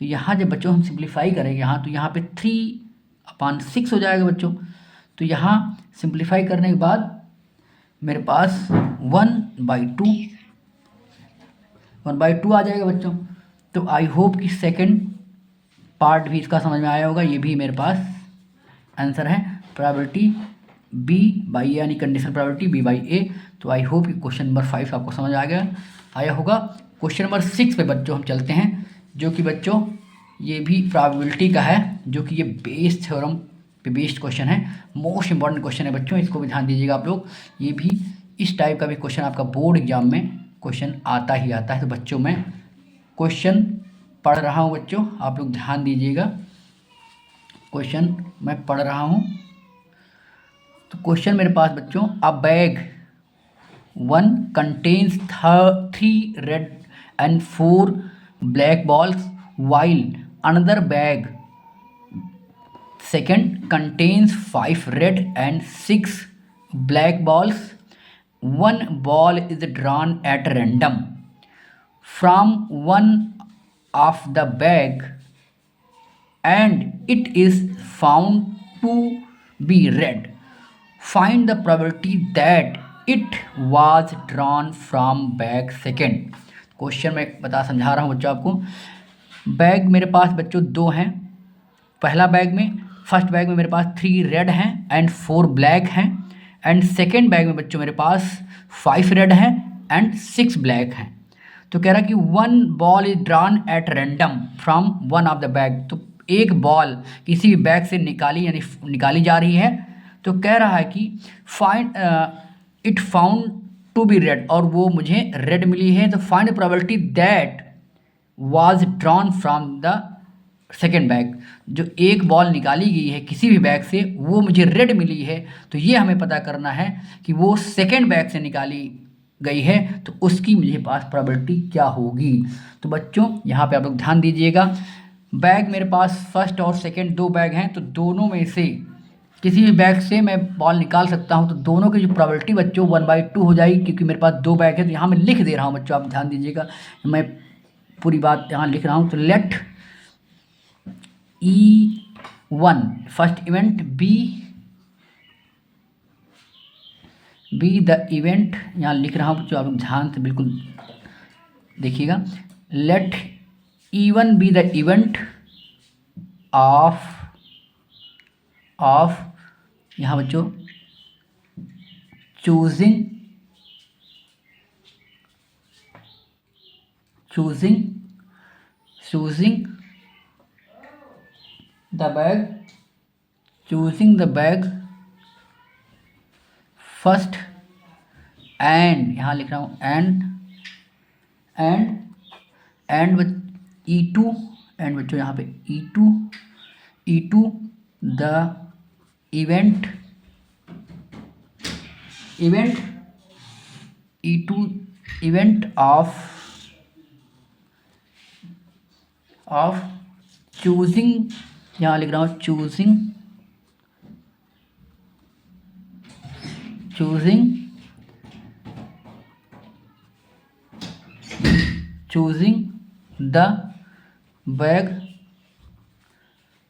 तो यहाँ जब बच्चों हम सिंप्लीफाई करेंगे यहाँ, तो यहाँ पे 3/6 हो जाएगा बच्चों। तो यहाँ सिंप्लीफाई करने के बाद मेरे पास 1/2 आ जाएगा बच्चों। तो आई होप कि सेकंड पार्ट भी इसका समझ में आया होगा, ये भी मेरे पास आंसर है प्रोबेबिलिटी बी बाई ए, यानी कंडीशनल प्रोबेबिलिटी बी बाई ए। तो आई होप कि क्वेश्चन नंबर 5 आपको समझ आया होगा। क्वेश्चन नंबर 6 पे बच्चों हम चलते हैं, जो कि बच्चों ये भी प्रोबेबिलिटी का है, जो कि ये बेस थ्योरम पे बेस्ड क्वेश्चन है, मोस्ट इंपॉर्टेंट क्वेश्चन है बच्चों, इसको भी ध्यान दीजिएगा आप लोग। ये भी इस टाइप का भी क्वेश्चन आपका बोर्ड एग्जाम में क्वेश्चन आता ही आता है। तो बच्चों मैं क्वेश्चन पढ़ रहा हूँ बच्चों, आप लोग ध्यान दीजिएगा, क्वेश्चन मैं पढ़ रहा हूँ। तो क्वेश्चन मेरे पास बच्चों, अ bag 1 contains 3 red and 4 black balls while another bag second contains 5 red and 6 black balls. One ball is drawn at random from one of the bag and it is found to be red. Find the probability that it was drawn from bag second. Question में समझा रहा हूँ बच्चों आपको। Bag मेरे पास बच्चों 2 हैं। पहला बैग में फर्स्ट बैग में मेरे पास 3 रेड हैं एंड 4 ब्लैक हैं एंड सेकेंड बैग में बच्चों मेरे पास 5 रेड हैं एंड 6 ब्लैक हैं। तो कह रहा है कि 1 ball is drawn at random from one of the bag. तो एक बॉल किसी भी बैग से निकाली जा रही है। तो कह रहा है कि find it found to be red, और वो मुझे रेड मिली है। तो find the probability that was drawn from the second bag. जो एक बॉल निकाली गई है किसी भी बैग से वो मुझे रेड मिली है, तो ये हमें पता करना है कि वो सेकेंड बैग से निकाली गई है तो उसकी मुझे पास प्रोबेबिलिटी क्या होगी। तो बच्चों यहाँ पे आप लोग ध्यान दीजिएगा। बैग मेरे पास फर्स्ट और सेकेंड 2 बैग हैं, तो दोनों में से किसी भी बैग से मैं बॉल निकाल सकता हूं। तो दोनों की जो प्रोबेबिलिटी बच्चों 1/2 हो जाएगी, क्योंकि मेरे पास 2 बैग है। तो यहाँ मैं लिख दे रहा हूँ बच्चों, आप ध्यान दीजिएगा। मैं पूरी बात यहाँ लिख रहा हूँ। तो let E1 first event be the event, यहाँ लिख रहा हूँ बच्चों, आप ध्यान से बिल्कुल देखिएगा। Let E1 be the event of यहाँ बच्चों choosing the bag first and, यहाँ लिख रहा हूँ एंड E2 एंड बच्चों यहाँ पे E2 the event of choosing, यहाँ लिख रहा हूँ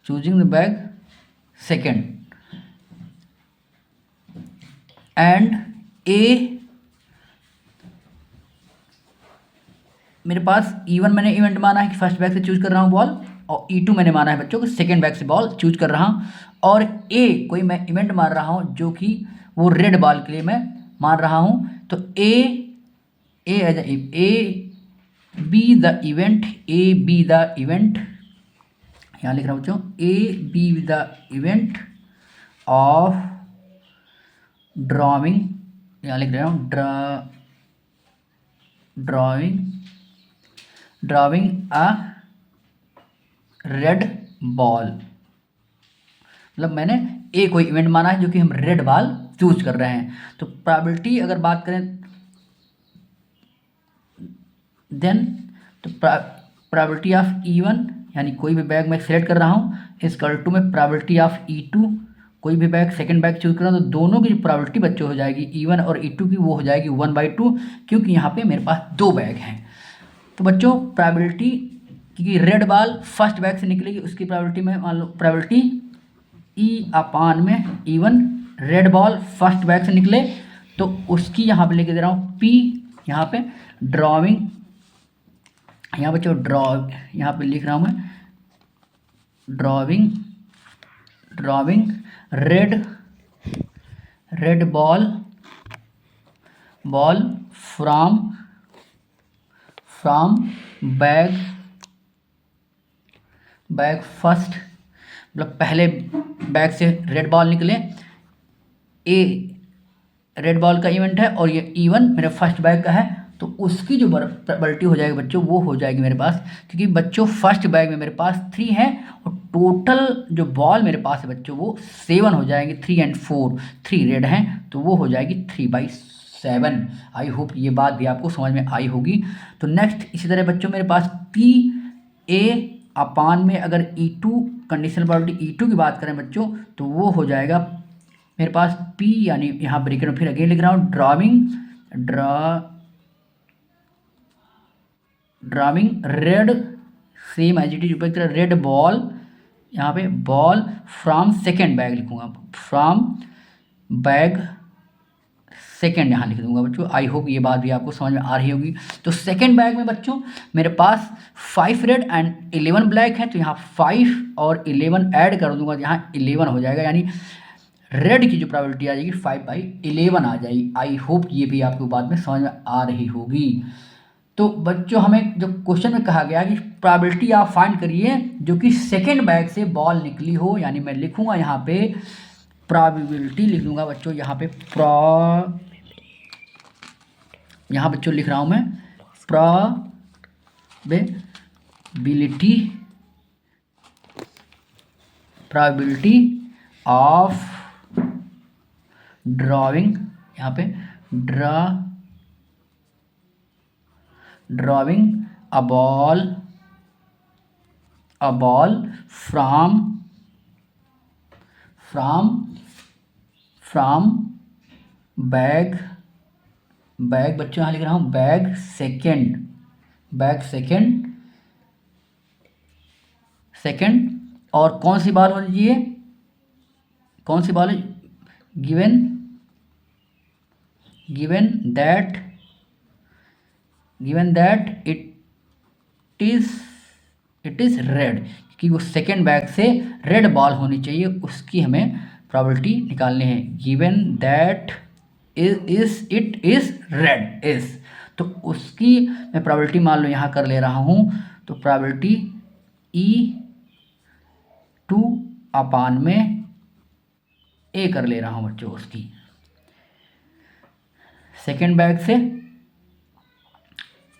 choosing the bag second and A. मेरे पास E1 मैंने इवेंट माना है कि फर्स्ट बैग से चूज कर रहा हूँ बॉल, और E2 मैंने माना है बच्चों को सेकेंड बैग से बॉल चूज कर रहा हूँ, और ए कोई मैं इवेंट मान रहा हूँ जो कि वो रेड बॉल के लिए मैं मान रहा हूँ। तो ए बी द इवेंट, यहाँ लिख रहा हूँ बच्चों A be the event of drawing, यहाँ लिख रहा हूँ ड्राविंग अ रेड बॉल। मतलब मैंने ए कोई इवेंट माना है जो कि हम रेड बॉल चूज कर रहे हैं। तो प्रोबेबिलिटी अगर बात करें देन, तो प्रोबेबिलिटी ऑफ E1 यानी कोई भी बैग मैं सेलेक्ट कर रहा हूँ इक्वल टू में प्रोबेबिलिटी ऑफ E2 कोई भी बैग सेकंड बैग चूज कर रहा हूँ। तो दोनों की जो प्रोबेबिलिटी बच्चों हो जाएगी E1 और E2 की, वो हो जाएगी 1/2, क्योंकि यहाँ पे मेरे पास 2 बैग हैं। तो बच्चों प्रोबेबिलिटी, क्योंकि रेड बॉल फर्स्ट बैग से निकलेगी उसकी प्रोबेबिलिटी में मान लो प्रोबेबिलिटी E/में E1 red ball first bag से निकले तो उसकी यहाँ पे लेके दे रहा हूँ P। यहाँ पे ड्राविंग, यहाँ बच्चों यहाँ पे लिख रहा हूँ मैं drawing red ball from bag first, मतलब पहले बैग से रेड बॉल निकले। ए रेड बॉल का इवेंट है और ये E1 मेरे फर्स्ट बैग का है, तो उसकी जो प्रोबेबिलिटी हो जाएगी बच्चों वो हो जाएगी मेरे पास, क्योंकि बच्चों फर्स्ट बैग में मेरे पास 3 है और टोटल जो बॉल मेरे पास है बच्चों वो 7 हो जाएंगे। 3 and 4, 3 रेड हैं तो वो हो जाएगी 3/7। आई होप ये बात भी आपको समझ में आई होगी। तो नेक्स्ट इसी तरह बच्चों मेरे पास P A अपान में अगर E2 कंडीशनल प्रोबेबिलिटी E2 की बात करें बच्चों तो वो हो जाएगा मेरे पास P, यानी यहाँ ब्रैकेट में फिर अगेन लिख रहा हूँ drawing red, same as it is ऊपर की तरह रेड बॉल, यहाँ पे बॉल फ्रॉम सेकेंड बैग लिखूंगा, फ्रॉम बैग सेकेंड यहाँ लिख दूंगा बच्चों। आई होप ये बात भी आपको समझ में आ रही होगी। तो सेकेंड बैग में बच्चों मेरे पास 5 रेड एंड 11 ब्लैक है, तो यहाँ 5 और 11 ऐड कर दूंगा, यहाँ 11 हो जाएगा, यानी रेड की जो प्रोबेबिलिटी आ जाएगी 5/11 आ जाएगी। आई होप ये भी आपको बात में समझ में आ रही होगी। तो बच्चों हमें जो क्वेश्चन में कहा गया कि प्रोबेबिलिटी आप फाइंड करिए जो कि सेकेंड बैग से बॉल निकली हो, यानी मैं लिखूंगा यहाँ पे प्रोबेबिलिटी लिख दूंगा बच्चों, यहाँ पे यहाँ बच्चों लिख रहा हूँ मैं प्रोबेबिलिटी ऑफ ड्राविंग, यहाँ पे drawing a ball from bag बच्चों यहाँ लिख रहा हूँ बैग सेकेंड और कौन सी बॉल होनी चाहिए, कौन सी बॉल है, given that it is red, कि वो सेकेंड बैग से रेड बॉल होनी चाहिए, उसकी हमें प्रोबेबिलिटी निकालनी है। given that it is red is, तो उसकी मैं प्रोबेबिलिटी मान लो यहाँ कर ले रहा हूँ, तो प्रोबेबिलिटी E2 अपान में A कर ले रहा हूँ बच्चों, उसकी सेकेंड बैग से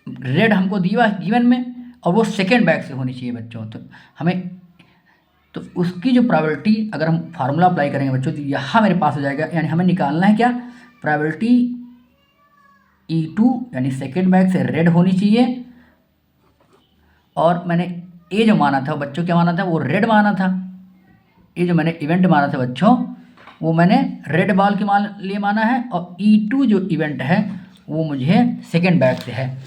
रेड हमको दिया गिवन में और वो सेकेंड बैग से होनी चाहिए बच्चों, तो हमें तो उसकी जो प्रोबेबिलिटी अगर हम फार्मूला अप्लाई करेंगे बच्चों तो यहाँ मेरे पास हो जाएगा, यानी हमें निकालना है क्या, प्रोबेबिलिटी E2 यानी सेकेंड बैग से रेड होनी चाहिए, और मैंने ए जो माना था बच्चों क्या माना था, वो रेड माना था, ये जो मैंने इवेंट माना था बच्चों वो मैंने रेड बॉल के लिए माना है, और E2 जो इवेंट है वो मुझे सेकेंड बैग से है,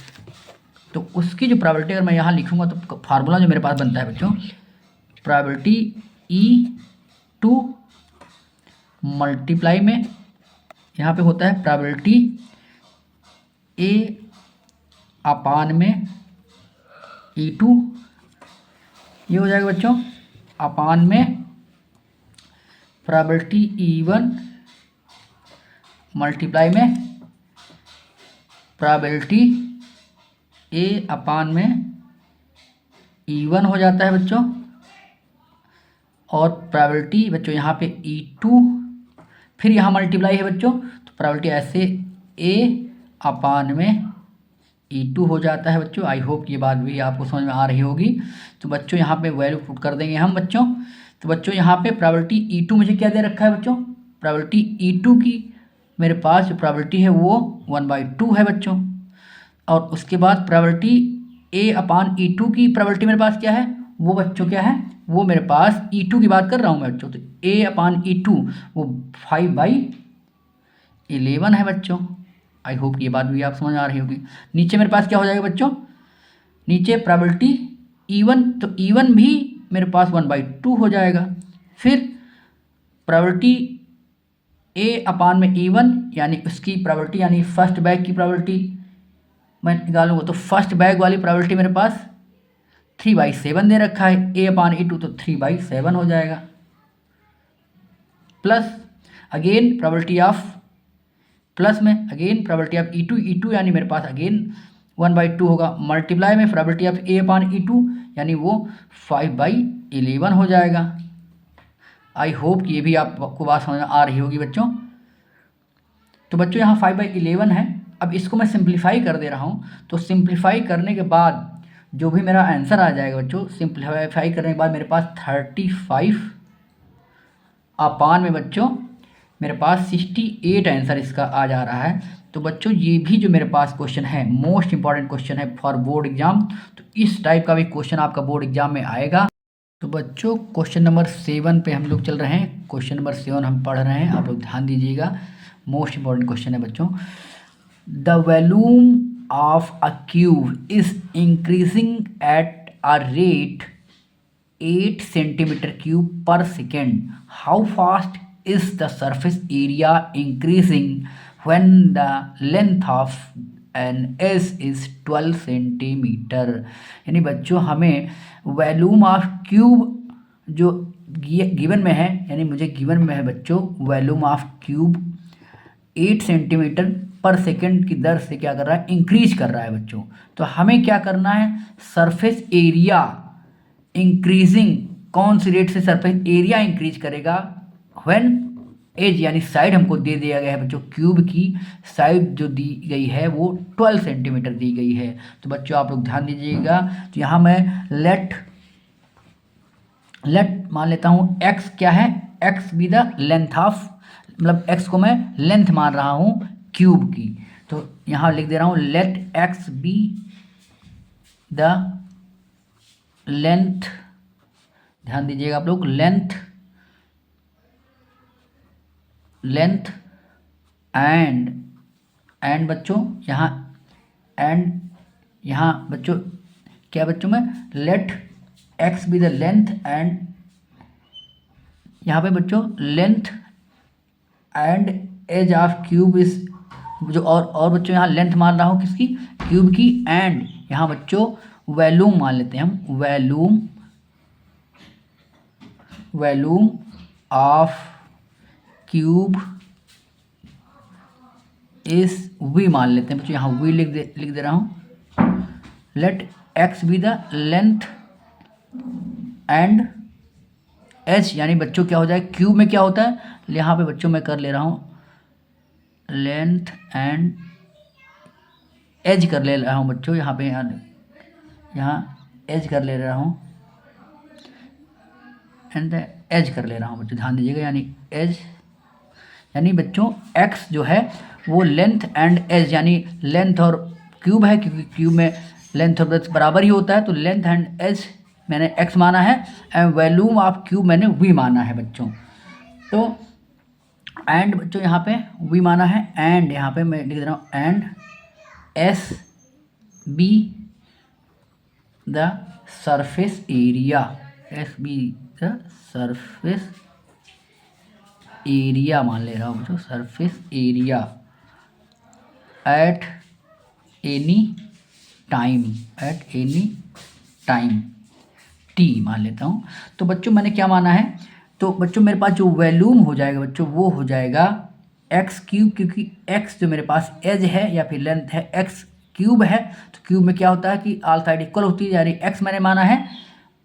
तो उसकी जो प्रोबेबिलिटी अगर मैं यहाँ लिखूँगा तो फार्मूला जो मेरे पास बनता है बच्चों, प्रोबेबिलिटी E2 मल्टीप्लाई में यहाँ पे होता है प्रोबेबिलिटी A अपान में E2, ये हो जाएगा बच्चों अपान में प्रोबेबिलिटी E1 मल्टीप्लाई में प्रोबेबिलिटी A अपान में E1 हो जाता है बच्चों, और प्रोबेबिलिटी बच्चों यहाँ पे E2 फिर यहाँ मल्टीप्लाई है बच्चों, तो प्रोबेबिलिटी ऐसे A अपान में E2 हो जाता है बच्चों। आई होप ये बात भी आपको समझ में आ रही होगी। तो बच्चों यहाँ पे वैल्यू पुट कर देंगे हम बच्चों, तो बच्चों यहाँ पे प्रोबेबिलिटी E2 मुझे क्या दे रखा है बच्चों, प्रोबेबिलिटी E2 की मेरे पास जो प्रोबेबिलिटी है वो 1/2 है बच्चों, और उसके बाद प्रोबेबिलिटी A अपान E2 की प्रोबेबिलिटी मेरे पास क्या है, वो बच्चों क्या है, वो मेरे पास E2 की बात कर रहा हूँ मैं बच्चों, तो A अपान E2 वो 5/11 है बच्चों। आई होप ये बात भी आप समझ आ रही होगी। नीचे मेरे पास क्या हो जाएगा बच्चों, नीचे प्रोबेबिलिटी E1, तो E1 भी मेरे पास 1/2 हो जाएगा, फिर प्रोबेबिलिटी A अपान में E1 यानी उसकी प्रोबेबिलिटी यानी फर्स्ट बैग की प्रोबेबिलिटी मैं निकालूंगा, तो फर्स्ट बैग वाली प्रोबेबिलिटी मेरे पास 3/7 दे रखा है, A अपान E2 तो 3/7 हो जाएगा, plus again probability of plus में अगेन प्रोबेबिलिटी ऑफ E2 यानी मेरे पास अगेन 1/2 होगा, मल्टीप्लाई में probability of A upon E2 यानी वो 5/11 हो जाएगा। आई होप ये भी आपको बात समझ में आ रही होगी बच्चों। तो बच्चों यहाँ 5/11 है, अब इसको मैं सिंप्लीफाई कर दे रहा हूँ, तो सिंप्लीफाई करने के बाद जो भी मेरा आंसर आ जाएगा बच्चों, सिंप्लीफाई करने के बाद मेरे पास 35 अपान में बच्चों मेरे पास 68 आंसर इसका आ जा रहा है। तो तो बच्चों ये भी जो मेरे पास क्वेश्चन है मोस्ट इंपॉर्टेंट क्वेश्चन है फॉर बोर्ड एग्जाम, तो इस टाइप का भी क्वेश्चन आपका बोर्ड एग्जाम में आएगा। तो बच्चों क्वेश्चन नंबर 7 पे हम लोग चल रहे हैं। क्वेश्चन नंबर 7 हम पढ़ रहे हैं, आप लोग ध्यान दीजिएगा, मोस्ट इंपॉर्टेंट क्वेश्चन है बच्चों। The volume of a cube is increasing at a rate 8 centimetre cube पर second. How fast is the surface area increasing when the length of an S is 12 centimetre. यानी बच्चों हमें volume of cube जो given में है, यानी मुझे given में है बच्चों वॉल्यूम ऑफ क्यूब 8 सेंटीमीटर पर सेकेंड की दर से क्या कर रहा है, इंक्रीज कर रहा है बच्चों। तो हमें क्या करना है, सरफेस एरिया इंक्रीजिंग, कौन सी रेट से सरफेस एरिया इंक्रीज करेगा, व्हेन एज यानी साइड हमको दे दिया गया है बच्चों, क्यूब की साइड जो दी गई है वो 12 सेंटीमीटर दी गई है। तो बच्चों आप लोग ध्यान दीजिएगा, तो यहाँ मैं लेट मान लेता हूँ एक्स क्या है, x be the length of, मतलब एक्स को मैं लेंथ मान रहा हूँ क्यूब की। तो यहाँ लिख दे रहा हूँ let X be the length, ध्यान दीजिएगा आप लोग, लेंथ एंड बच्चों यहाँ एंड यहाँ बच्चों क्या बच्चों में let X be the length and यहाँ पे बच्चों length and edge of cube is जो, और बच्चों यहाँ लेंथ मान रहा हूँ किसकी, क्यूब की, एंड यहाँ बच्चों वॉल्यूम मान लेते हैं हम, वॉल्यूम ऑफ क्यूब इस वी मान लेते हैं बच्चों, यहाँ वी लिख दे रहा हूँ। Let X be the length and H, यानी बच्चों क्या हो जाए, क्यूब में क्या होता है, यहाँ पे बच्चों मैं कर ले रहा हूँ लेंथ एंड एज कर ले रहा हूँ बच्चों, यहाँ पे यहाँ एज कर ले रहा हूँ एंड एज कर ले रहा हूँ बच्चों, ध्यान दीजिएगा, यानी एज यानी बच्चों एक्स जो है वो लेंथ एंड एज, यानी लेंथ और क्यूब है, क्योंकि क्यूब में लेंथ और ब्रेड्थ बराबर ही होता है, तो लेंथ एंड एज मैंने एक्स माना है एंड वॉल्यूम ऑफ क्यूब मैंने वी माना है बच्चों। तो एंड बच्चों यहाँ पे वी माना है, एंड यहाँ पे मैं लिख दे रहा हूँ and S be the surface area, S be the surface area मान ले रहा हूँ बच्चों, surface area at any time T मान लेता हूँ। तो बच्चों मैंने क्या माना है, तो बच्चों मेरे पास जो वॉल्यूम हो जाएगा बच्चों वो हो जाएगा एक्स क्यूब, क्योंकि एक्स जो मेरे पास एज है या फिर लेंथ है, एक्स क्यूब है, तो क्यूब में क्या होता है कि ऑल साइड इक्वल होती है, यानी एक्स मैंने माना है,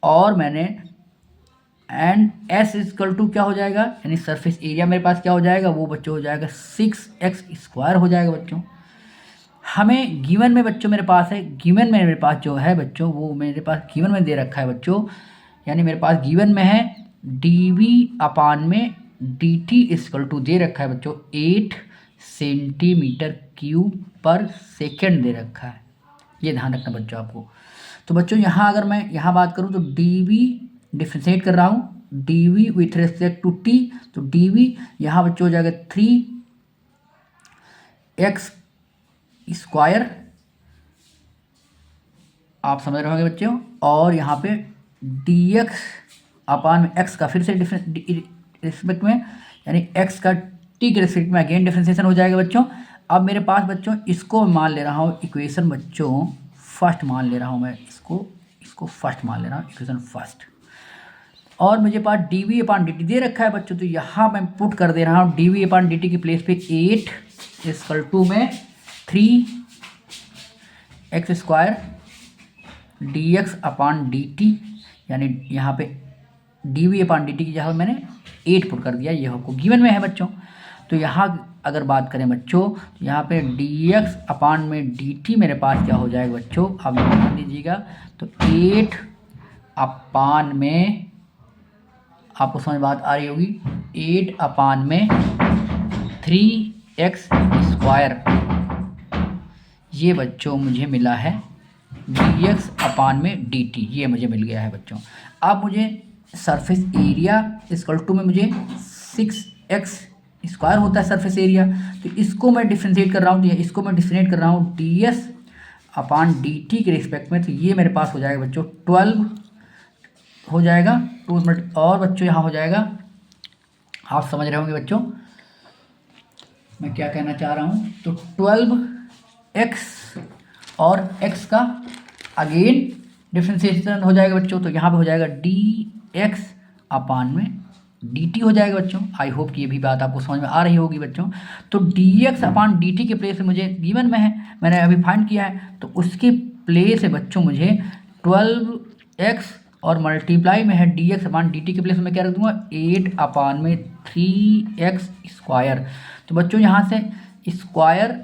और मैंने एंड एस इक्वल टू क्या हो जाएगा, यानी सरफेस एरिया मेरे पास क्या हो जाएगा, वो बच्चों हो जाएगा 6x² हो जाएगा बच्चों। हमें गिवन में बच्चों मेरे पास है, गिवन में मेरे पास जो है बच्चों वो मेरे पास गिवन में दे रखा है बच्चों, यानी मेरे पास गिवन में है dv अपान में dt इक्वल टू दे रखा है बच्चों 8 सेंटीमीटर क्यूब पर सेकेंड दे रखा है, ये ध्यान रखना बच्चों आपको। तो बच्चों यहाँ अगर मैं यहाँ बात करूँ तो dv डिफ्रेंशिएट कर रहा हूँ, dv with respect to t, तो dv यहाँ बच्चों हो जाएगा 3x स्क्वायर, आप समझ रहे होंगे बच्चों, और यहाँ पे dx अपान में x का फिर से रिस्पेक्ट में, यानी x का t के रिस्पेक्ट में अगेन डिफ्रेंशिएशन हो जाएगा बच्चों। अब मेरे पास बच्चों इसको मान ले रहा हूँ इक्वेशन बच्चों फर्स्ट मान ले रहा हूँ मैं, इसको फर्स्ट मान ले रहा हूँ इक्वेशन फर्स्ट, और मुझे पास dv अपान dt दे रखा है बच्चों, तो यहाँ मैं पुट कर दे रहा हूँ dv अपान dt की प्लेस पे 8 इक्वल टू में 3x स्क्वायर dx अपान dt, यानी यहाँ पे dv अपान dt की जगह मैंने 8 पुट कर दिया, ये हमको गिवन में है बच्चों। तो यहाँ अगर बात करें बच्चों तो यहाँ पे dx अपान में dt मेरे पास क्या हो जाएगा बच्चों, आप ध्यान दीजिएगा, तो 8 अपान में, आपको समझ बात आ रही होगी, 8 अपान में 3x स्क्वायर ये बच्चों मुझे मिला है dx अपान में dt, ये मुझे मिल गया है बच्चों। अब मुझे सरफेस एरिया इक्वल टू में मुझे 6x स्क्वायर होता है सरफेस एरिया, तो इसको मैं डिफ्रेंशिएट कर रहा हूँ, तो इसको मैं डिफ्रेंशिएट कर रहा हूँ ds अपान dt के रिस्पेक्ट में, तो ये मेरे पास हो जाएगा बच्चों 12 हो जाएगा 2 मिनट, और बच्चों यहाँ हो जाएगा, आप समझ रहे होंगे बच्चों मैं क्या कहना चाह रहा हूँ। तो 12x और x का अगेन डिफ्रेंशिएशन हो जाएगा बच्चों, तो यहाँ पे हो जाएगा dx अपान में dt हो जाएगा बच्चों। आई होप कि ये भी बात आपको समझ में आ रही होगी बच्चों। तो dx अपान dt के प्लेस में मुझे गिवन में है, मैंने अभी फाइंड किया है, तो उसके प्लेस से बच्चों मुझे 12x और मल्टीप्लाई में है dx अपान dt के प्लेस में क्या रख दूंगा 8 अपान में 3x स्क्वायर। तो बच्चों यहाँ से स्क्वायर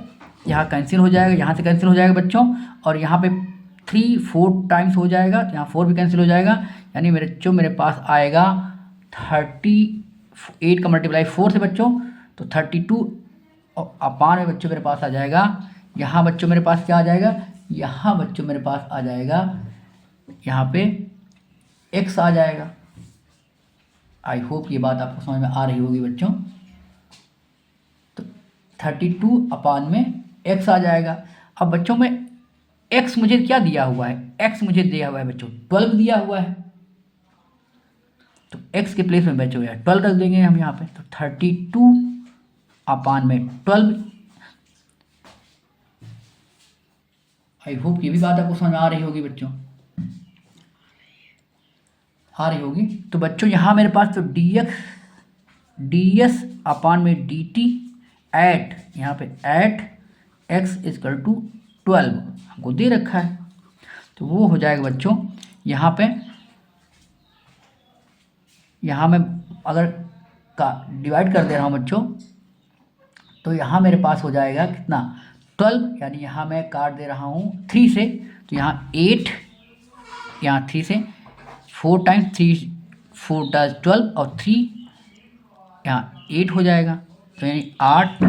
यहाँ कैंसिल हो जाएगा, यहाँ से कैंसिल हो जाएगा बच्चों, और यहाँ पे 3 4 टाइम्स हो जाएगा, तो यहाँ 4 भी कैंसिल हो जाएगा, यानी मेरे पास आएगा 38 का मल्टीप्लाई 4 से बच्चों, तो 32 अपान में बच्चों मेरे पास आ जाएगा, यहाँ बच्चों मेरे पास क्या आ जाएगा, यहाँ बच्चों मेरे पास आ जाएगा, यहाँ पे x आ जाएगा। आई होप ये बात आपको समझ में आ रही होगी बच्चों। तो 32 अपान में x आ जाएगा। अब बच्चों में x मुझे क्या दिया हुआ है, x मुझे दिया हुआ है बच्चों 12 दिया हुआ है, तो x के प्लेस में बच्चों यार 12 रख देंगे हम यहाँ पे, तो 32 अपान में 12। आई होप ये भी बात आपको समझ में आ रही होगी बच्चों, आ रही होगी। तो बच्चों यहाँ मेरे पास तो ds अपान में dt एट, यहाँ पे एट x इजकल टू 12 हमको दे रखा है, तो वो हो जाएगा बच्चों यहाँ पे, यहाँ मैं अगर का डिवाइड कर दे रहा हूँ बच्चों, तो यहाँ मेरे पास हो जाएगा कितना 12, यानी यहाँ मैं काट दे रहा हूँ 3 से, तो यहाँ 8, यहाँ 3 से 4 टाइम्स 3 4 टाइम्स 12 और 3 यहाँ 8 हो जाएगा, तो यानी 8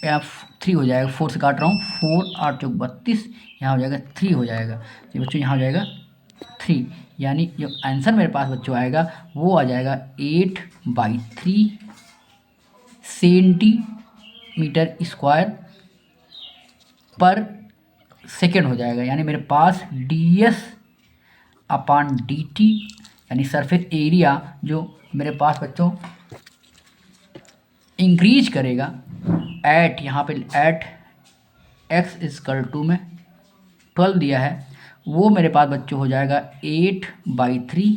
यहाँ 3 हो जाएगा, 4 से काट रहा हूँ, 4 8 चौक 32, यहाँ हो जाएगा 3 हो जाएगा, तो बच्चों यहाँ हो जाएगा 3, यानी जो आंसर मेरे पास बच्चों आएगा वो आ जाएगा 8/3 सेंटीमीटर स्क्वायर पर सेकेंड हो जाएगा। यानी मेरे पास ds अपान dt यानी सरफेस एरिया जो मेरे पास बच्चों इंक्रीज करेगा एट, यहाँ पे एट x इजकल टू में 12 दिया है, वो मेरे पास बच्चों हो जाएगा 8/3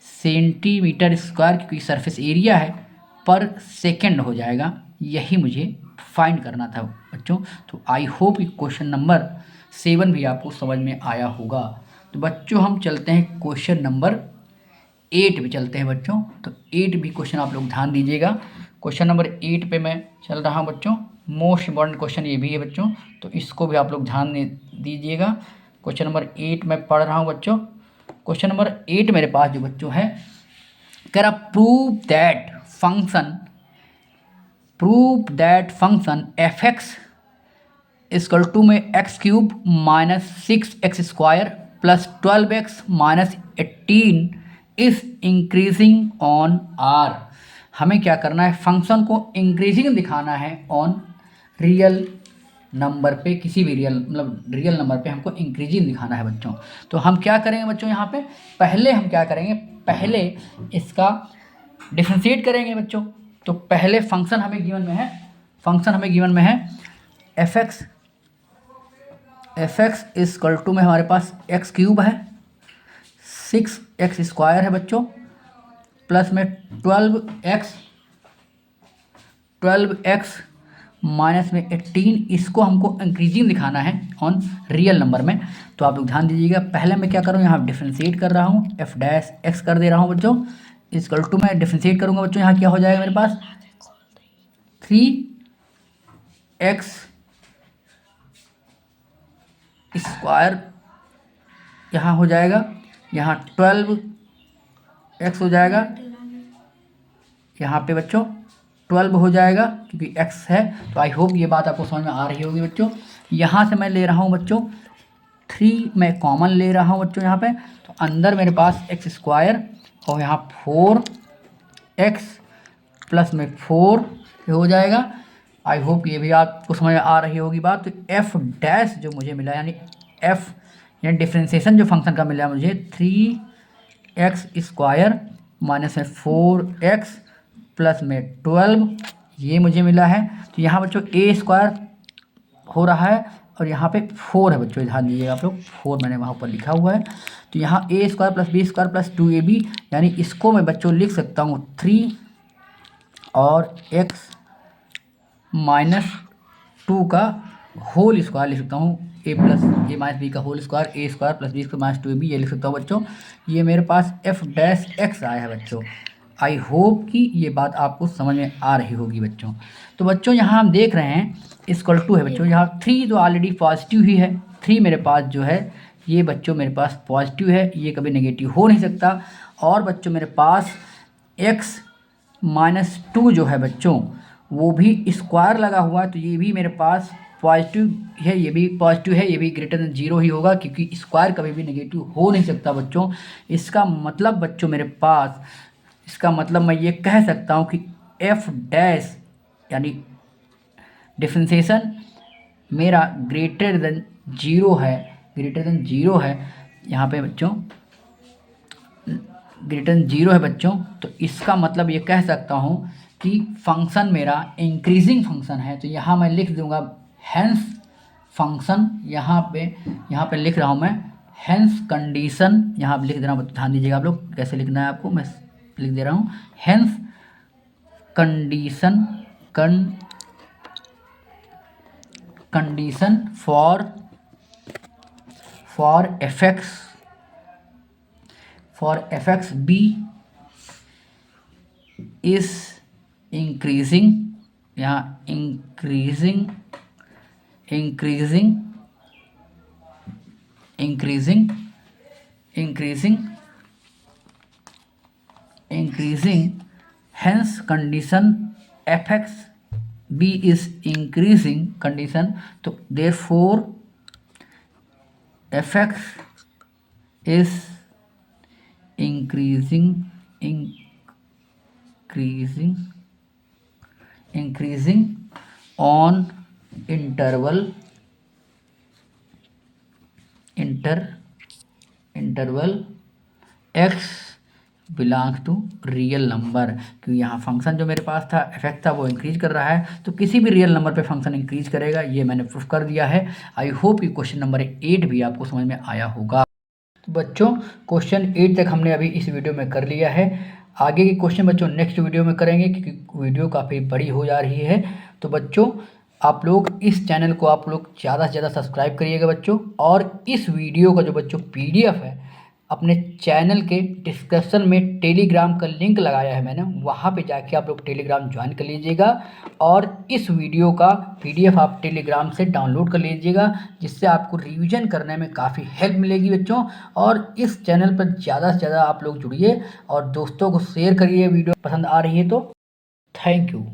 सेंटीमीटर स्क्वायर, क्योंकि सरफेस एरिया है पर सेकेंड हो जाएगा, यही मुझे फाइंड करना था बच्चों। तो आई होप कि क्वेश्चन नंबर 7 भी आपको समझ में आया होगा। तो बच्चों हम चलते हैं क्वेश्चन नंबर 8 पे चलते हैं बच्चों। तो 8 भी क्वेश्चन आप लोग ध्यान दीजिएगा। क्वेश्चन नंबर 8 पे मैं चल रहा हूँ बच्चों, मोस्ट इम्पॉर्टेंट क्वेश्चन ये भी है बच्चों, तो इसको भी आप लोग ध्यान दीजिएगा। क्वेश्चन नंबर 8 मैं पढ़ रहा हूँ बच्चों। क्वेश्चन नंबर 8 मेरे पास जो बच्चों है, कह रहा prove that function f(x) equal to में x³ minus 6x square plus 12x minus 18 is increasing on r। हमें क्या करना है, फंक्शन को इंक्रीजिंग दिखाना है ऑन रियल नंबर पे, किसी भी रियल रियल नंबर पे हमको इंक्रीजिंग दिखाना है बच्चों। तो हम क्या करेंगे बच्चों, यहाँ पे पहले हम क्या करेंगे, पहले इसका डिफरेंशिएट करेंगे बच्चों। तो पहले फंक्शन हमें गिवन में है f(x) इक्वल टू में हमारे पास x³ है, 6x स्क्वायर है बच्चों, प्लस में 12x माइनस में 18, इसको हमको इंक्रीजिंग दिखाना है ऑन रियल नंबर में। तो आप लोग ध्यान दीजिएगा, पहले मैं क्या करूँ, यहाँ डिफरेंशिएट कर रहा हूँ, f' कर दे रहा हूँ बच्चों, इक्वल टू में डिफरेंशिएट करूँगा बच्चों, यहाँ क्या हो जाएगा मेरे पास 3x स्क्वायर, यहाँ हो जाएगा, यहाँ 12x हो जाएगा, यहाँ पे बच्चों 12 हो जाएगा क्योंकि x है। तो आई होप ये बात आपको समझ में आ रही होगी बच्चों। यहाँ से मैं ले रहा हूँ बच्चों 3 मैं कॉमन ले रहा हूँ बच्चों यहाँ पे, तो अंदर मेरे पास एक्स स्क्वायर और यहाँ 4x प्लस में 4 हो जाएगा। आई होप ये भी आपको समझ में आ रही होगी बात। तो एफ डैश जो मुझे मिला यानी एफ यानी डिफ्रेंसिएशन जो फंक्शन का मिला मुझे 3x स्क्वायर माइनस में 4x प्लस में 12 ये मुझे मिला है। तो यहाँ बच्चों ए स्क्वायर हो रहा है और यहाँ पे 4 है बच्चों, ध्यान दीजिएगा आप लोग, 4 मैंने वहाँ ऊपर लिखा हुआ है। तो यहाँ A square plus B square plus 2ab यानी इसको मैं बच्चों लिख सकता हूँ 3 और x माइनस 2 का होल स्क्वायर लिख सकता हूँ, A plus A minus B का whole square, A square plus B square minus 2ab ये लिख सकता हूँ बच्चों। ये मेरे पास एफ डैश एक्स आया है बच्चों। आई होप कि ये बात आपको समझ में आ रही होगी बच्चों। तो बच्चों यहाँ हम देख रहे हैं इक्वल टू है बच्चों, यहाँ 3 तो ऑलरेडी पॉजिटिव ही है, 3 मेरे पास जो है ये बच्चों मेरे पास पॉजिटिव है, ये कभी नेगेटिव हो नहीं सकता। और बच्चों मेरे पास x माइनस 2 जो है बच्चों वो भी स्क्वायर लगा हुआ है, तो ये भी मेरे पास पॉजिटिव है, ये भी पॉजिटिव है, ये भी ग्रेटर देन 0 ही होगा क्योंकि स्क्वायर कभी भी नेगेटिव हो नहीं सकता बच्चों। इसका मतलब बच्चों मेरे पास, इसका मतलब मैं ये कह सकता हूँ कि एफ डैश यानी डिफ्रेंसिएशन मेरा ग्रेटर देन 0 है, ग्रेटर देन 0 है यहाँ पे बच्चों, ग्रेटर देन 0 है बच्चों। तो इसका मतलब ये कह सकता हूँ कि फंक्शन मेरा इंक्रीजिंग फंक्शन है। तो यहाँ मैं लिख दूंगा हेंस फंक्शन, यहाँ पे लिख रहा हूँ मैं हेंस कंडीशन, यहाँ पे लिख दे रहा हूँ, ध्यान दीजिएगा आप लोग कैसे लिखना है आपको, मैं लिख दे रहा हूँ hence condition condition for fx b is increasing, यहाँ increasing, hence condition fx b is increasing condition, तो therefore fx is increasing on interval x belongs to real number. क्योंकि यहाँ फंक्शन जो मेरे पास था इफेक्ट था वो इंक्रीज कर रहा है, तो किसी भी रियल नंबर पे फंक्शन इंक्रीज करेगा, ये मैंने प्रूफ कर दिया है। आई होप ये क्वेश्चन नंबर 8 भी आपको समझ में आया होगा। तो बच्चों क्वेश्चन 8 तक हमने अभी इस वीडियो में कर लिया है, आगे के क्वेश्चन बच्चों नेक्स्ट वीडियो में करेंगे क्योंकि वीडियो काफ़ी बड़ी हो जा रही है। तो बच्चों आप लोग इस चैनल को आप लोग ज़्यादा से ज़्यादा सब्सक्राइब करिएगा बच्चों, और इस वीडियो का जो बच्चों PDF है अपने चैनल के डिस्क्रिप्शन में टेलीग्राम का लिंक लगाया है मैंने, वहाँ पे जाके आप लोग टेलीग्राम ज्वाइन कर लीजिएगा और इस वीडियो का PDF आप टेलीग्राम से डाउनलोड कर लीजिएगा, जिससे आपको रिवीजन करने में काफ़ी हेल्प मिलेगी बच्चों। और इस चैनल पर ज़्यादा से ज़्यादा आप लोग जुड़िए और दोस्तों को शेयर करिए, वीडियो पसंद आ रही है तो। Thank you.